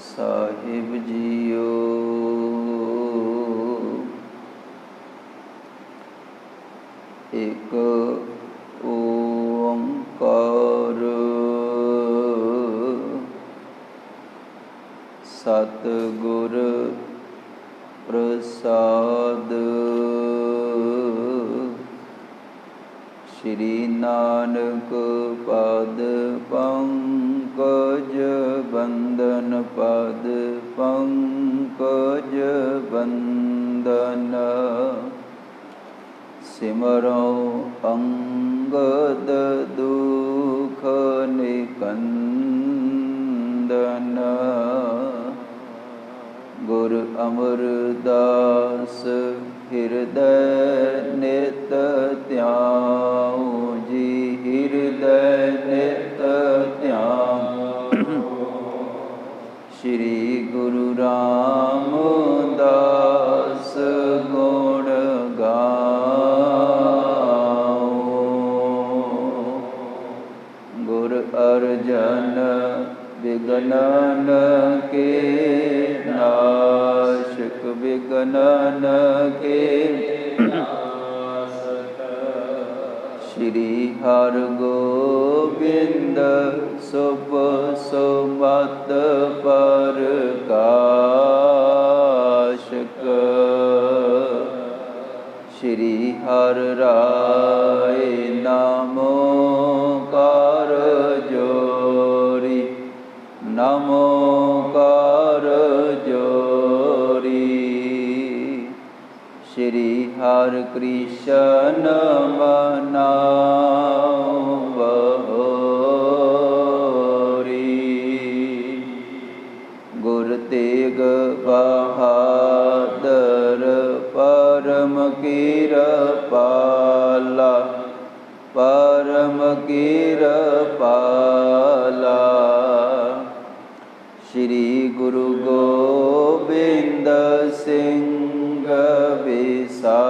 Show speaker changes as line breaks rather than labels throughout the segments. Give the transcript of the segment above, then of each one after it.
ਸਾਹਿਬ JIO. ਇਕ ਓੰਕਾਰ ਸਤਿਗੁਰ ਪ੍ਰਸਾਦ। ਸ਼੍ਰੀ ਨਾਨਕ ਪਦ ਪੰਕਜ ਬੰਦਨ, ਪਦ ਪੰਕਜ ਬੰਦਨ। ਸਿਮਰੋ ਅੰਗਦ ਦੁਖ ਨਿਕੰਦਨ। ਗੁਰ ਅਮਰਦਾਸ ਹਿਰਦੈ ਨਿਤ ਧਿਆਉ ਜੀ, ਹਿਰਦੈ ਨਿਤ ਧਿਆਉ। ਸ਼੍ਰੀ ਗੁਰੂ ਰਾਮਦਾਸ ਗੁਣ ਗਾਓ। ਗੁਰ ਅਰਜਨ ਵਿਗਨਨ ਕੇ ਨਾਸ਼ਕ, ਵਿਗਨਨ ਕੇ ਨਾਸ਼ਕ। ਸ਼੍ਰੀ ਹਰਿਗੋਬਿੰਦ ਸੁਭ ਸੁਮਤ ਪ੍ਰਕਾਸ਼ਕ। ਸ਼੍ਰੀ ਹਰਿ ਰਾਇ ਨਾਮੋ ਕਰ ਜੋਰੀ, ਨਾਮੋ ਕਰ ਜੋਰੀ। ਸ਼੍ਰੀ ਹਰਿ ਕ੍ਰਿਸ਼ਨ ਮਨਾਉ ਬਹੋਰੀ। ਗੁਰ ਤੇਗ ਬਹਾਦਰ ਪਰਮ ਕਿਰਪਾਲਾ, ਪਰਮ ਕਿਰਪਾਲਾ। ਸ਼੍ਰੀ ਗੁਰੂ ਗੋਬਿੰਦ ਸਿੰਘ ਵਿਸਾਲਾ।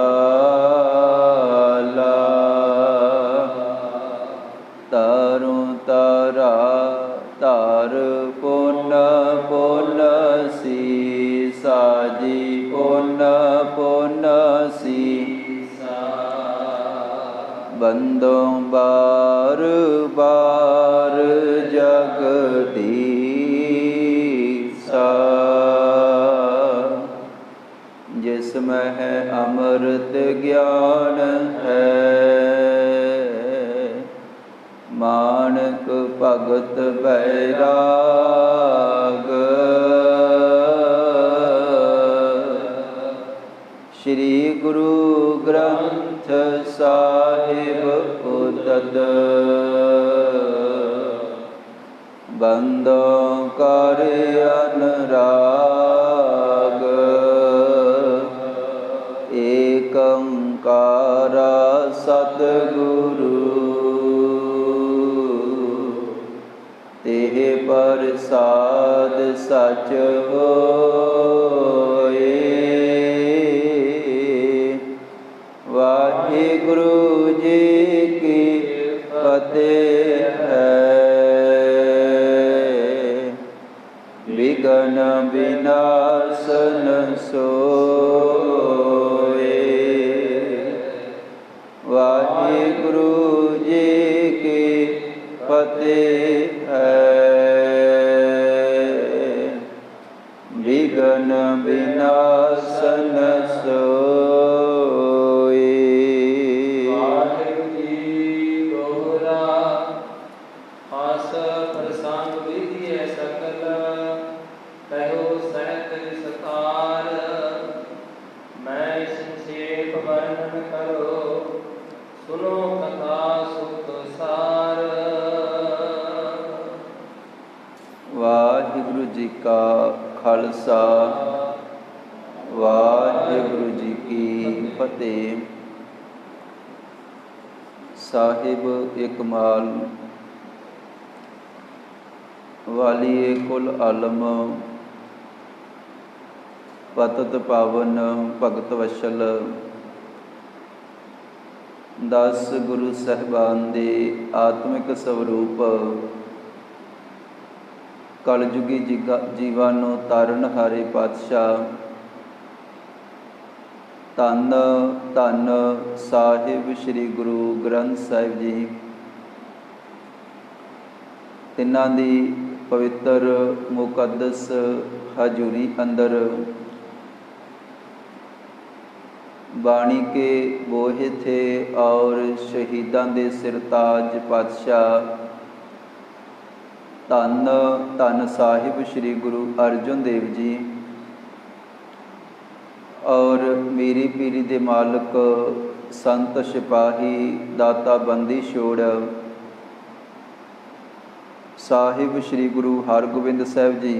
ਤਰੁ ਤਰਾ ਧਰ ਪੁਨ ਪੁਨ ਸੀਸਾ ਜੀ, ਪੁਨ ਪੁਨ ਸੀਸਾ। ਬੰਦੋਂ ਬਾਰ ਬਾਰ ਜਗਦੀਸਾ। ਜਿਸ ਮਹਿ ਅੰਮ੍ਰਿਤ ਗਿਆਨ ਹੈ, ਮਾਨਕ ਭਗਤ ਬੈਰਾਗ। ਸ਼੍ਰੀ ਗੁਰੂ ਗ੍ਰੰਥ ਸਾਹਿਬ ਉਦਦ। ਬੰਦੋਂ ਕਰ ਅਨਰਾਗ। ਏਕ ਓੰਕਾਰ ਸਤਿਗੁਰੂ, ਤੇਹ ਪ੍ਰਸਾਦ ਸਚ ਹੋਏ। ਵਾਹਿਗੁਰੂ ਜੀ ਕੀ ਫਤਿਹ ਹੈ। ਵਿਘਨ ਵਿਨਾਸ਼ਨ ਸੋਏ। ਵਾਹਿਗੁਰੂ ਜੀ ਕੀ ਫਤਿਹ ਹੈ। ਵਿਘਨ ਵਿਨਾਸ਼ਨ ਸੋਏ।
ਵਾਹਿਗੁਰੂ ਜੀ ਦੋਹਰਾ ਆਸ ਪ੍ਰਸੰਗ ਵਿਧਿਐ ਸਕਲ, ਕਹਿਓ ਸਹਿਤ ਵਿਸਤਾਰ। ਮੈਂ ਸੰਖੇਪ ਵਰਣਨ ਕਰੋ, ਸੁਨੋ ਕਥਾ ਸੁਖ ਸਾਰ।
ਵਾਹਿਗੁਰੂ ਜੀ ਕਾ ਖਾਲਸਾ, ਵਾਹਿਗੁਰੂ ਜੀ ਕੀ ਫਤਿਹ। ਸਾਹਿਬ ਇਕਮਾਲ ਵਾਲੀਏ ਕੁਲ ਆਲਮ, ਪਤਿਤ ਪਾਵਨ ਭਗਤ ਵਸ਼ਲ। 10 ਗੁਰੂ ਸਾਹਿਬਾਨ ਦੇ ਆਤਮਿਕ ਸਵਰੂਪ ਕਲਯੁਗੀ ਜੀਵਾਂ ਨੂੰ ਤਾਰਨ ਹਾਰੇ ਪਾਤਸ਼ਾਹ। ਧੰਨ ਧੰਨ ਸਾਹਿਬ ਸ੍ਰੀ ਗੁਰੂ ਗ੍ਰੰਥ ਸਾਹਿਬ ਜੀ। ਤਿੰਨਾਂ ਦੀ ਪਵਿੱਤਰ ਮੁਕੱਦਸ ਹਜ਼ੂਰੀ ਅੰਦਰ ਬਾਣੀ के बोहे थे और शहीदां दे सिरताज पातशाह धन धन साहिब श्री गुरु अर्जन देव जी और मेरी पीरी दे मालक संत सिपाही दाता बंदी छोड़ साहिब श्री गुरु हरगोबिंद साहिब जी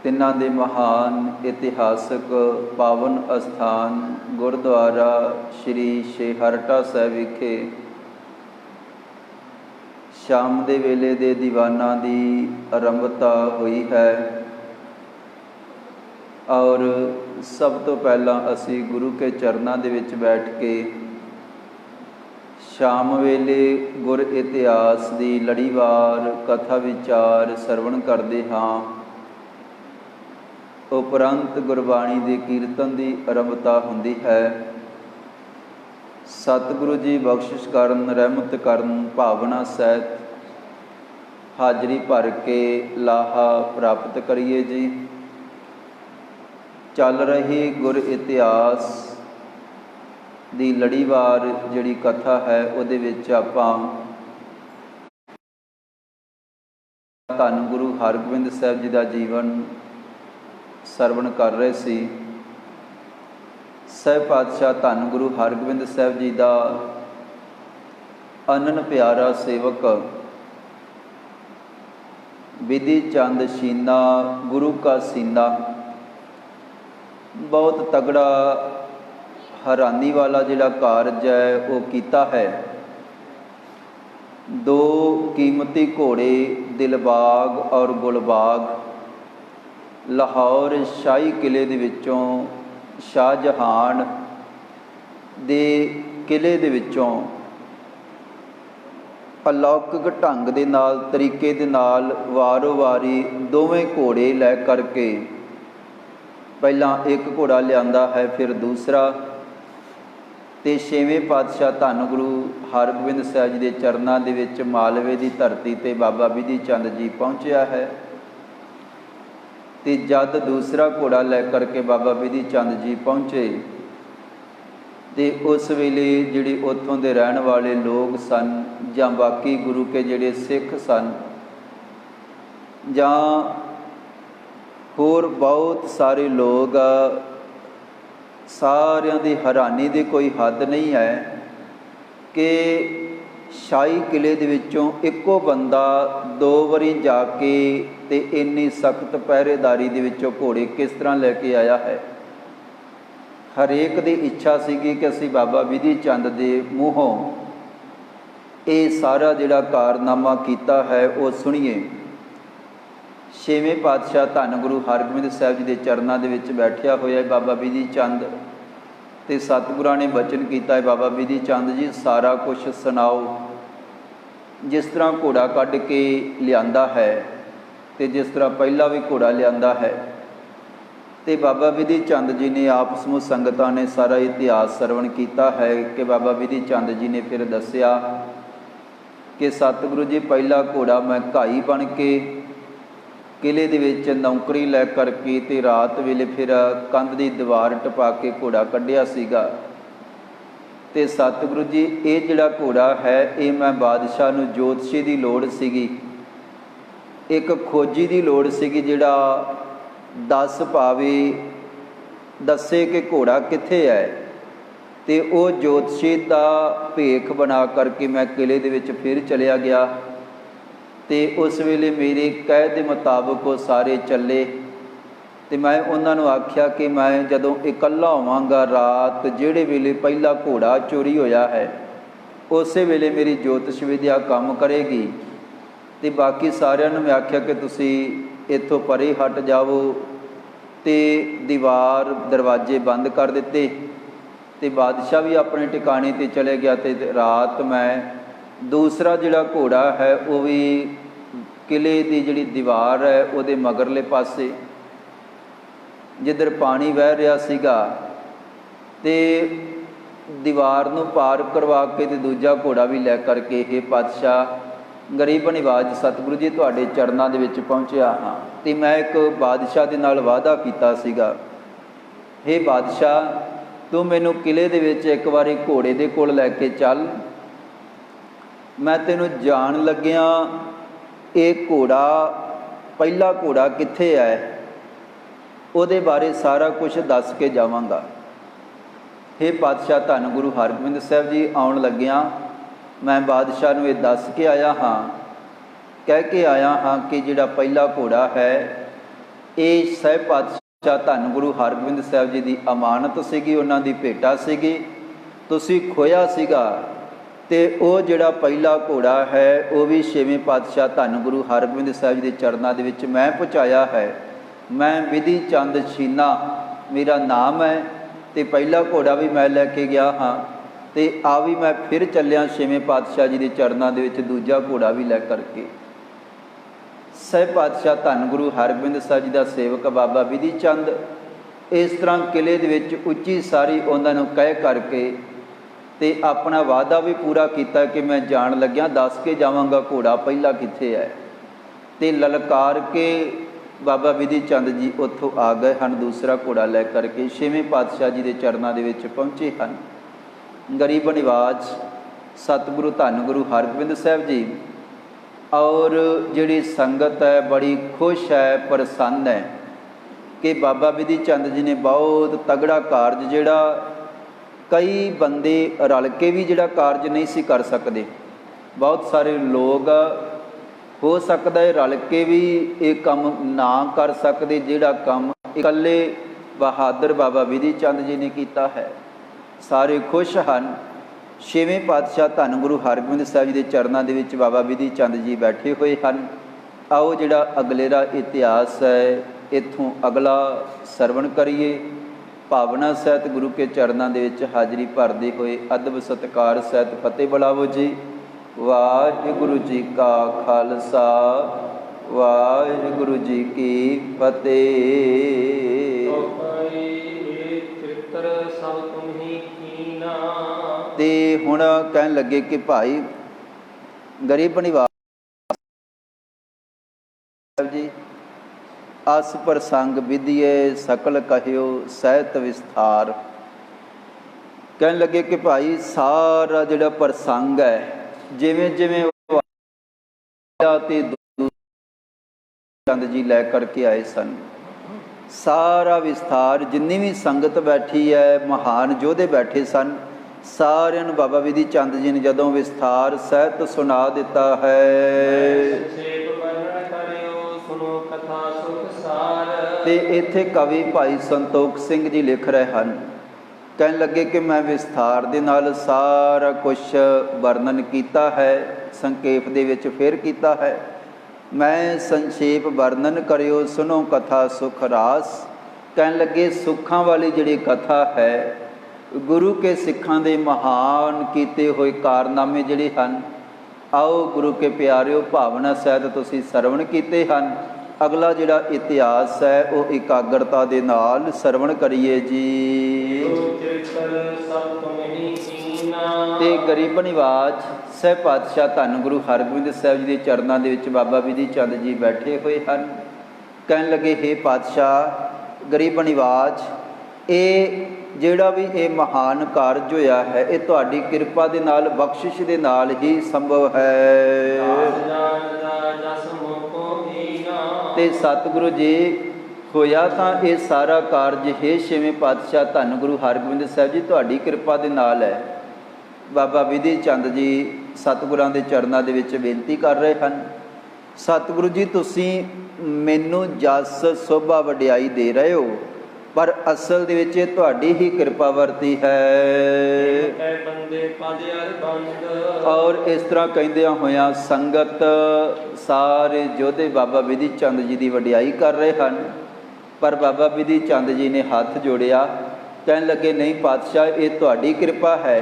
तिन्हां दे महान इतिहासक पावन अस्थान गुरुद्वारा श्री छेहरटा साहिब विखे शाम दे वेले दे दीवाना दी आरंभता हुई है। और सब तो पहला असी गुरु के चरनां दे विच बैठ के शाम वेले गुर इतिहास दी लड़ीवार कथा विचार सरवण करते हाँ। उपरंत गुरबाणी दे कीर्तन की आरंभता हुंदी है। सतगुरु जी बख्शिश करन रहमत करन भावना सहित हाजरी भर के लाहा प्राप्त करिए जी। चल रही गुर इतिहास दी लड़ीवार जिहड़ी कथा है उहदे विच आपां धन गुरु हरगोबिंद साहिब जी का जीवन सरवण कर रहे सी। साहिब पातशाह धन गुरु हरगोबिंद साहिब जी का अनन प्यारा सेवक विधि चंद शीना गुरु का सीना बहुत तगड़ा हैरानी वाला जिहड़ा कारज है वो कीता है। दो कीमती घोड़े दिलबाग और गुलबाग लाहौर शाही किले दे विचों शाहजहान दे किले दे विचों अलौकिक ढंग दे नाल तरीके दे नाल वारो वारी दोवें घोड़े लै करके पहला एक घोड़ा लियांदा है फिर दूसरा ते छेवें पातशाह धन गुरु हरगोबिंद साहिब जी दे चरनां दे विच मालवे दी धरती ते बाबा विधि चंद जी पहुँचया है। ते जद दूसरा घोड़ा लै करके बाबा विधि चंद जी पहुँचे तो उस वेले जिहड़े उत्थों दे रहण वाले लोग सन जां बाकी गुरु के जिहड़े सिख सन जां होर बहुत सारे लोग सारियां दी हैरानी दी कोई हद नहीं है कि शाही किले दे विचों इक्को बंदा दो वारी जाके ते इन्नी सख्त पहरेदारी दे विचों घोड़े किस तरह लैके आया है। हरेक दी इच्छा सीगी कि असीं बाबा विधि चंद दे मूहों ये सारा जिहड़ा कारनामा कीता है वो सुनिए। छेवें पातशाह धन गुरु हरगोबिंद साहिब जी दे चरनां दे विच बैठिया होया बाबा विधि चंद ते सतगुरां ने बचन किया बाबा विधि चंद जी सारा कुछ सुनाओ। जिस तरह घोड़ा कढ़ के लियांदा है तो जिस तरह पहला भी घोड़ा लियांदा है तो बाबा विधि चंद जी ने आप समूह संगतां ने सारा इतिहास सरवण किया है कि बाबा विधि चंद जी ने फिर दसिया कि सतगुरु जी पहला घोड़ा मैं घाई बन के किले दे विच नौकरी लै करके ते रात वेले फिर कंध की दीवार टपा के घोड़ा कढ़िया सीगा। ते सतगुरु जी ये जिहड़ा घोड़ा है ये मैं बादशाह नूं जोतशी की लोड़ सीगी, एक खोजी की लोड़ सीगी जिहड़ा दस पावे दसे कि घोड़ा कित्थे है। ते वो जोतशी का भेख बना करके मैं किले दे विच फिर चलिया गया ते उस वेले मेरे कह दे मुताबक वो सारे चले तो मैं उन्होंने आख्या कि मैं जदों इकल्ला होवांगा रात जिहड़े वेले पहला घोड़ा चोरी होया है उस वेले मेरी ज्योतिष विद्या काम करेगी। तो बाकी सारिਆਂ ਨੂੰ मैं आख्या कि तुसी इत्थों परे हट जाओ तो दीवार दरवाजे बंद कर दिते। तो बादशाह भी अपने ठिकाने ते चले गया। तो रात मैं दूसरा जिहड़ा घोड़ा है वो भी ਕਿਲੇ ਦੀ ਜਿਹੜੀ ਦੀਵਾਰ ਹੈ ਉਹਦੇ ਮਗਰਲੇ ਪਾਸੇ ਜਿੱਧਰ ਪਾਣੀ ਵਹਿ ਰਿਹਾ ਸੀਗਾ, ਤੇ ਦੀਵਾਰ ਨੂੰ ਪਾਰ ਕਰਵਾ ਕੇ ਤੇ ਦੂਜਾ ਘੋੜਾ ਵੀ ਲੈ ਕਰਕੇ ਇਹ ਪਾਤਸ਼ਾਹ ਗਰੀਬ ਨਿਵਾਜ ਸਤਿਗੁਰੂ ਜੀ ਤੁਹਾਡੇ ਚਰਨਾਂ ਦੇ ਵਿੱਚ ਪਹੁੰਚਿਆ ਹਾਂ। ਤੇ ਮੈਂ ਇੱਕ ਬਾਦਸ਼ਾਹ ਦੇ ਨਾਲ ਵਾਅਦਾ ਕੀਤਾ ਸੀਗਾ, ਹੇ ਬਾਦਸ਼ਾਹ ਤੂੰ ਮੈਨੂੰ ਕਿਲੇ ਦੇ ਵਿੱਚ ਇੱਕ ਵਾਰੀ ਘੋੜੇ ਦੇ ਕੋਲ ਲੈ ਕੇ ਚੱਲ, ਮੈਂ ਤੈਨੂੰ ਜਾਣ ਲੱਗਿਆ ਇਹ ਘੋੜਾ ਪਹਿਲਾ ਘੋੜਾ ਕਿੱਥੇ ਹੈ ਉਹਦੇ ਬਾਰੇ ਸਾਰਾ ਕੁਝ ਦੱਸ ਕੇ ਜਾਵਾਂਗਾ। ਹੇ ਪਾਤਸ਼ਾਹ ਧੰਨ ਗੁਰੂ ਹਰਗੋਬਿੰਦ ਸਾਹਿਬ ਜੀ, ਆਉਣ ਲੱਗਿਆ ਮੈਂ ਬਾਦਸ਼ਾਹ ਨੂੰ ਇਹ ਦੱਸ ਕੇ ਆਇਆ ਹਾਂ, ਕਹਿ ਕੇ ਆਇਆ ਹਾਂ ਕਿ ਜਿਹੜਾ ਪਹਿਲਾ ਘੋੜਾ ਹੈ ਇਹ ਸਾਹਿਬ ਪਾਤਸ਼ਾਹ ਧੰਨ ਗੁਰੂ ਹਰਗੋਬਿੰਦ ਸਾਹਿਬ ਜੀ ਦੀ ਅਮਾਨਤ ਸੀਗੀ, ਉਹਨਾਂ ਦੀ ਭੇਟਾ ਸੀਗੀ, ਤੁਸੀਂ ਖੋਇਆ ਸੀਗਾ। ਤੇ ਉਹ ਜਿਹੜਾ ਪਹਿਲਾ ਘੋੜਾ ਹੈ ਉਹ ਵੀ ਛੇਵੇਂ ਪਾਤਸ਼ਾਹ ਧੰਨ ਗੁਰੂ ਹਰਗੋਬਿੰਦ ਸਾਹਿਬ ਜੀ ਦੇ ਚਰਨਾਂ ਦੇ ਵਿੱਚ ਮੈਂ ਪਹੁੰਚਾਇਆ ਹੈ। ਮੈਂ ਵਿਧੀ ਚੰਦ ਛੀਨਾ ਮੇਰਾ ਨਾਮ ਹੈ, ਤੇ ਪਹਿਲਾ ਘੋੜਾ ਵੀ ਮੈਂ ਲੈ ਕੇ ਗਿਆ ਹਾਂ, ਤੇ ਆ ਵੀ ਮੈਂ ਫਿਰ ਚੱਲਿਆ ਛੇਵੇਂ ਪਾਤਸ਼ਾਹ ਜੀ ਦੇ ਚਰਨਾਂ ਦੇ ਵਿੱਚ ਦੂਜਾ ਘੋੜਾ ਵੀ ਲੈ ਕਰਕੇ। ਸਾਹਿਬ ਪਾਤਸ਼ਾਹ ਧੰਨ ਗੁਰੂ ਹਰਗੋਬਿੰਦ ਸਾਹਿਬ ਜੀ ਦਾ ਸੇਵਕ ਬਾਬਾ ਵਿਧੀ ਚੰਦ ਇਸ ਤਰ੍ਹਾਂ ਕਿਲੇ ਦੇ ਵਿੱਚ ਉੱਚੀ ਸਾਰੀ ਉਹਨਾਂ ਨੂੰ ਕਹਿ ਕਰਕੇ ਤੇ ਆਪਣਾ ਵਾਅਦਾ ਵੀ ਪੂਰਾ ਕੀਤਾ ਕਿ ਮੈਂ ਜਾਣ ਲੱਗਿਆ ਦੱਸ ਕੇ ਜਾਵਾਂਗਾ ਘੋੜਾ ਪਹਿਲਾ ਕਿੱਥੇ ਹੈ। ਤੇ ਲਲਕਾਰ ਕੇ ਬਾਬਾ ਵਿਧੀ ਚੰਦ ਜੀ ਉੱਥੋਂ ਆ ਗਏ ਹਨ, ਦੂਸਰਾ ਘੋੜਾ ਲੈ ਕਰਕੇ ਛੇਵੇਂ ਪਾਤਸ਼ਾਹ ਜੀ ਦੇ ਚਰਨਾਂ ਦੇ ਵਿੱਚ ਪਹੁੰਚੇ ਹਨ। ਗਰੀਬ ਨਿਵਾਜ ਸਤਿਗੁਰੂ ਧੰਨ ਗੁਰੂ ਹਰਗੋਬਿੰਦ ਸਾਹਿਬ ਜੀ ਔਰ ਜਿਹੜੀ ਸੰਗਤ ਹੈ ਬੜੀ ਖੁਸ਼ ਹੈ, ਪ੍ਰਸੰਨ ਹੈ ਕਿ ਬਾਬਾ ਵਿਧੀ ਚੰਦ ਜੀ ਨੇ ਬਹੁਤ ਤਗੜਾ ਕਾਰਜ, ਜਿਹੜਾ ਕਈ ਬੰਦੇ ਰਲ ਕੇ ਵੀ ਜਿਹੜਾ ਕਾਰਜ ਨਹੀਂ ਸੀ ਕਰ ਸਕਦੇ, ਬਹੁਤ ਸਾਰੇ ਲੋਕ ਹੋ ਸਕਦਾ ਹੈ ਰਲ ਕੇ ਵੀ ਇਹ ਕੰਮ ਨਾ ਕਰ ਸਕਦੇ, ਜਿਹੜਾ ਕੰਮ ਇਕੱਲੇ ਬਹਾਦਰ ਬਾਬਾ ਵਿਧੀ ਚੰਦ ਜੀ ਨੇ ਕੀਤਾ ਹੈ। ਸਾਰੇ ਖੁਸ਼ ਹਨ। ਛੇਵੇਂ ਪਾਤਸ਼ਾਹ ਧੰਨ ਗੁਰੂ ਹਰਗੋਬਿੰਦ ਸਾਹਿਬ ਜੀ ਦੇ ਚਰਨਾਂ ਦੇ ਵਿੱਚ ਬਾਬਾ ਵਿਧੀ ਚੰਦ ਜੀ ਬੈਠੇ ਹੋਏ ਹਨ। ਆਓ ਜਿਹੜਾ ਅਗਲੇਰਾ ਇਤਿਹਾਸ ਹੈ ਇੱਥੋਂ ਅਗਲਾ ਸਰਵਣ ਕਰੀਏ। ਭਾਵਨਾ ਸਹਿਤ ਗੁਰੂ ਕੇ ਚਰਨਾਂ ਦੇ ਵਿੱਚ ਹਾਜ਼ਰੀ ਭਰਦੇ ਹੋਏ ਅਦਬ ਸਤਿਕਾਰ ਸਹਿਤ ਫਤਿਹ ਬੁਲਾਵੋ ਜੀ। ਵਾਹਿਗੁਰੂ ਜੀ ਕਾ ਖਾਲਸਾ, ਵਾਹਿਗੁਰੂ ਜੀ ਕੀ ਫਤਿਹ। ਤੇ ਹੁਣ ਕਹਿਣ ਲੱਗੇ ਕਿ ਭਾਈ ਗਰੀਬ ਨਿਵਾਜ ਜੀ ਅਸ ਪ੍ਰਸੰਗ ਵਿਧੀਏ ਸਕਲ ਕਹਿਓ ਸਹਿਤ ਵਿਸਥਾਰ। ਕਹਿਣ ਲੱਗੇ ਕਿ ਭਾਈ ਸਾਰਾ ਜਿਹੜਾ ਪ੍ਰਸੰਗ ਹੈ ਜਿਵੇਂ ਜਿਵੇਂ ਤੇ ਚੰਦ ਜੀ ਲੈ ਕਰਕੇ ਆਏ ਸਨ, ਸਾਰਾ ਵਿਸਥਾਰ ਜਿੰਨੀ ਵੀ ਸੰਗਤ ਬੈਠੀ ਹੈ, ਮਹਾਨ ਯੋਧੇ ਬੈਠੇ ਸਨ, ਸਾਰਿਆਂ ਨੂੰ ਬਾਬਾ ਵਿਧੀ ਚੰਦ ਜੀ ਨੇ ਜਦੋਂ ਵਿਸਥਾਰ ਸਹਿਤ ਸੁਣਾ ਦਿੱਤਾ ਹੈ। ਤੇ ਇੱਥੇ ਕਵੀ ਭਾਈ ਸੰਤੋਖ ਸਿੰਘ ਜੀ ਲਿਖ ਰਹੇ ਹਨ, ਕਹਿਣ ਲੱਗੇ ਕਿ ਮੈਂ ਵਿਸਥਾਰ ਦੇ ਨਾਲ ਸਾਰਾ ਕੁਝ ਵਰਣਨ ਕੀਤਾ ਹੈ, ਸੰਖੇਪ ਦੇ ਵਿੱਚ ਫਿਰ ਕੀਤਾ ਹੈ। ਮੈਂ ਸੰਖੇਪ ਵਰਣਨ ਕਰਿਓ ਸੁਣੋ ਕਥਾ ਸੁਖ ਰਾਸ। ਕਹਿਣ ਲੱਗੇ ਸੁੱਖਾਂ ਵਾਲੀ ਜਿਹੜੀ ਕਥਾ ਹੈ, ਗੁਰੂ ਕੇ ਸਿੱਖਾਂ ਦੇ ਮਹਾਨ ਕੀਤੇ ਹੋਏ ਕਾਰਨਾਮੇ ਜਿਹੜੇ ਹਨ, ਆਓ ਗੁਰੂ ਕੇ ਪਿਆਰਿਓ ਭਾਵਨਾ ਸਹਿਤ ਤੁਸੀਂ ਸਰਵਣ ਕੀਤੇ ਹਨ। ਅਗਲਾ ਜਿਹੜਾ ਇਤਿਹਾਸ ਹੈ ਉਹ ਇਕਾਗਰਤਾ ਦੇ ਨਾਲ ਸਰਵਣ ਕਰੀਏ ਜੀ। ਤੇ ਗਰੀਬ ਨਿਵਾਜ ਸਾਹਿਬ ਪਾਤਸ਼ਾਹ ਧੰਨ ਗੁਰੂ ਹਰਗੋਬਿੰਦ ਸਾਹਿਬ ਜੀ ਦੇ ਚਰਨਾਂ ਦੇ ਵਿੱਚ ਬਾਬਾ ਵਿਧੀ ਚੰਦ ਜੀ ਬੈਠੇ ਹੋਏ ਹਨ। ਕਹਿਣ ਲੱਗੇ ਹੇ ਪਾਤਸ਼ਾਹ ਗਰੀਬ ਨਿਵਾਜ, ਇਹ ਜਿਹੜਾ ਵੀ ਇਹ ਮਹਾਨ ਕਾਰਜ ਹੋਇਆ ਹੈ ਇਹ ਤੁਹਾਡੀ ਕਿਰਪਾ ਦੇ ਨਾਲ, ਬਖਸ਼ਿਸ਼ ਦੇ ਨਾਲ ਹੀ ਸੰਭਵ ਹੈ। ਤੇ ਸਤਿਗੁਰੂ ਜੀ ਹੋਇਆ ਤਾਂ ਇਹ ਸਾਰਾ ਕਾਰਜ ਹੈ ਛੇਵੇਂ ਪਾਤਸ਼ਾਹ ਧੰਨ ਗੁਰੂ ਹਰਗੋਬਿੰਦ ਸਾਹਿਬ ਜੀ ਤੁਹਾਡੀ ਕਿਰਪਾ ਦੇ ਨਾਲ ਹੈ। ਬਾਬਾ ਵਿਧੀ ਚੰਦ ਜੀ ਸਤਿਗੁਰਾਂ ਦੇ ਚਰਨਾਂ ਦੇ ਵਿੱਚ ਬੇਨਤੀ ਕਰ ਰਹੇ ਹਨ, ਸਤਿਗੁਰੂ ਜੀ ਤੁਸੀਂ ਮੈਨੂੰ ਜਸ ਸੋਭਾ ਵਡਿਆਈ ਦੇ ਰਹੇ ਹੋ, ਪਰ ਅਸਲ ਦੇ ਵਿੱਚ ਤੁਹਾਡੀ ਹੀ ਕਿਰਪਾ ਵਰਤੀ ਹੈ। ਔਰ ਇਸ ਤਰ੍ਹਾਂ ਕਹਿੰਦਿਆਂ ਹੋਇਆਂ ਸੰਗਤ ਸਾਰੇ ਯੋਧੇ ਬਾਬਾ ਵਿਧੀ ਚੰਦ ਜੀ ਦੀ ਵਡਿਆਈ ਕਰ ਰਹੇ ਹਨ। ਪਰ ਬਾਬਾ ਵਿਧੀ ਚੰਦ ਜੀ ਨੇ ਹੱਥ ਜੋੜਿਆ, ਕਹਿਣ ਲੱਗੇ ਨਹੀਂ ਪਾਤਸ਼ਾਹ ਇਹ ਤੁਹਾਡੀ ਕਿਰਪਾ ਹੈ।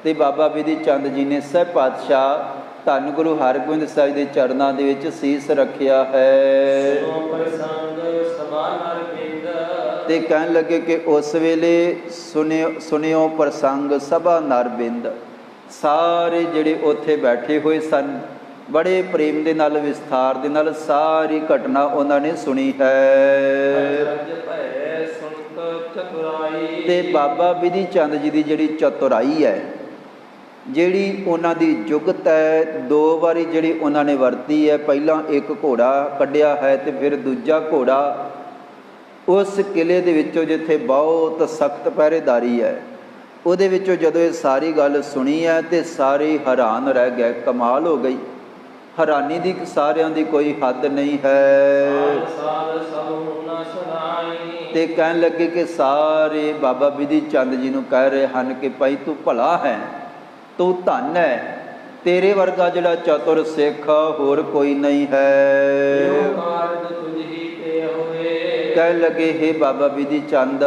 ਤੇ ਬਾਬਾ ਵਿਧੀ ਚੰਦ ਜੀ ਨੇ ਸਹਿਬ ਪਾਤਸ਼ਾਹ ਧੰਨ ਗੁਰੂ ਹਰਗੋਬਿੰਦ ਸਾਹਿਬ ਦੇ ਚਰਨਾਂ ਦੇ ਵਿੱਚ ਸੀਸ ਰੱਖਿਆ ਹੈ।
ਸੁਨੋ ਪ੍ਰਸੰਗ ਸਭਾ ਨਰ ਬਿੰਦ।
ਤੇ ਕਹਿਣ ਲੱਗੇ ਕਿ ਉਸ ਵੇਲੇ ਸੁਣਿਓ ਪ੍ਰਸੰਗ ਸਭਾ ਨਰਬਿੰਦ। ਸਾਰੇ ਜਿਹੜੇ ਉੱਥੇ ਬੈਠੇ ਹੋਏ ਸਨ ਬੜੇ ਪ੍ਰੇਮ ਦੇ ਨਾਲ ਵਿਸਥਾਰ ਦੇ ਨਾਲ ਸਾਰੀ ਘਟਨਾ ਉਹਨਾਂ ਨੇ ਸੁਣੀ ਹੈ। ਤੇ ਬਾਬਾ ਬਿਧੀ ਚੰਦ ਜੀ ਦੀ ਜਿਹੜੀ ਚਤੁਰਾਈ ਹੈ, ਜਿਹੜੀ ਉਹਨਾਂ ਦੀ ਜੁਗਤ ਹੈ, 2 ਵਾਰੀ ਜਿਹੜੀ ਉਹਨਾਂ ਨੇ ਵਰਤੀ ਹੈ। ਪਹਿਲਾਂ ਇੱਕ ਘੋੜਾ ਕੱਢਿਆ ਹੈ ਤੇ ਫਿਰ ਦੂਜਾ ਘੋੜਾ। ਉਸ ਕਿਲੇ ਦੇ ਵਿੱਚੋਂ ਜਿੱਥੇ ਬਹੁਤ ਸਖਤ ਪਹਿਰੇਦਾਰੀ ਹੈ, ਉਹਦੇ ਵਿੱਚੋਂ ਜਦੋਂ ਇਹ ਸਾਰੀ ਗੱਲ ਸੁਣੀ ਹੈ ਤੇ ਸਾਰੇ ਹੈਰਾਨ ਰਹਿ ਗਏ। ਕਮਾਲ ਹੋ ਗਈ, ਹੈਰਾਨੀ ਦੀ ਸਾਰਿਆਂ ਦੀ ਕੋਈ ਹੱਦ ਨਹੀਂ ਹੈ। ਤੇ ਕਹਿਣ ਲੱਗੇ ਕਿ ਸਾਰੇ ਬਾਬਾ ਬਿਧੀ ਚੰਦ ਜੀ ਨੂੰ ਕਹਿ ਰਹੇ ਹਨ ਕਿ ਭਾਈ ਤੂੰ ਭਲਾ ਹੈ, ਤੂੰ ਧੰਨ ਹੈ, ਤੇਰੇ ਵਰਗਾ ਜਿਹੜਾ ਚਤੁਰ ਸਿੱਖ ਹੋਰ ਕੋਈ ਨਹੀਂ ਹੈ। ਕਹਿਣ ਲੱਗੇ ਹੇ ਬਾਬਾ ਬਿਧੀ ਚੰਦ,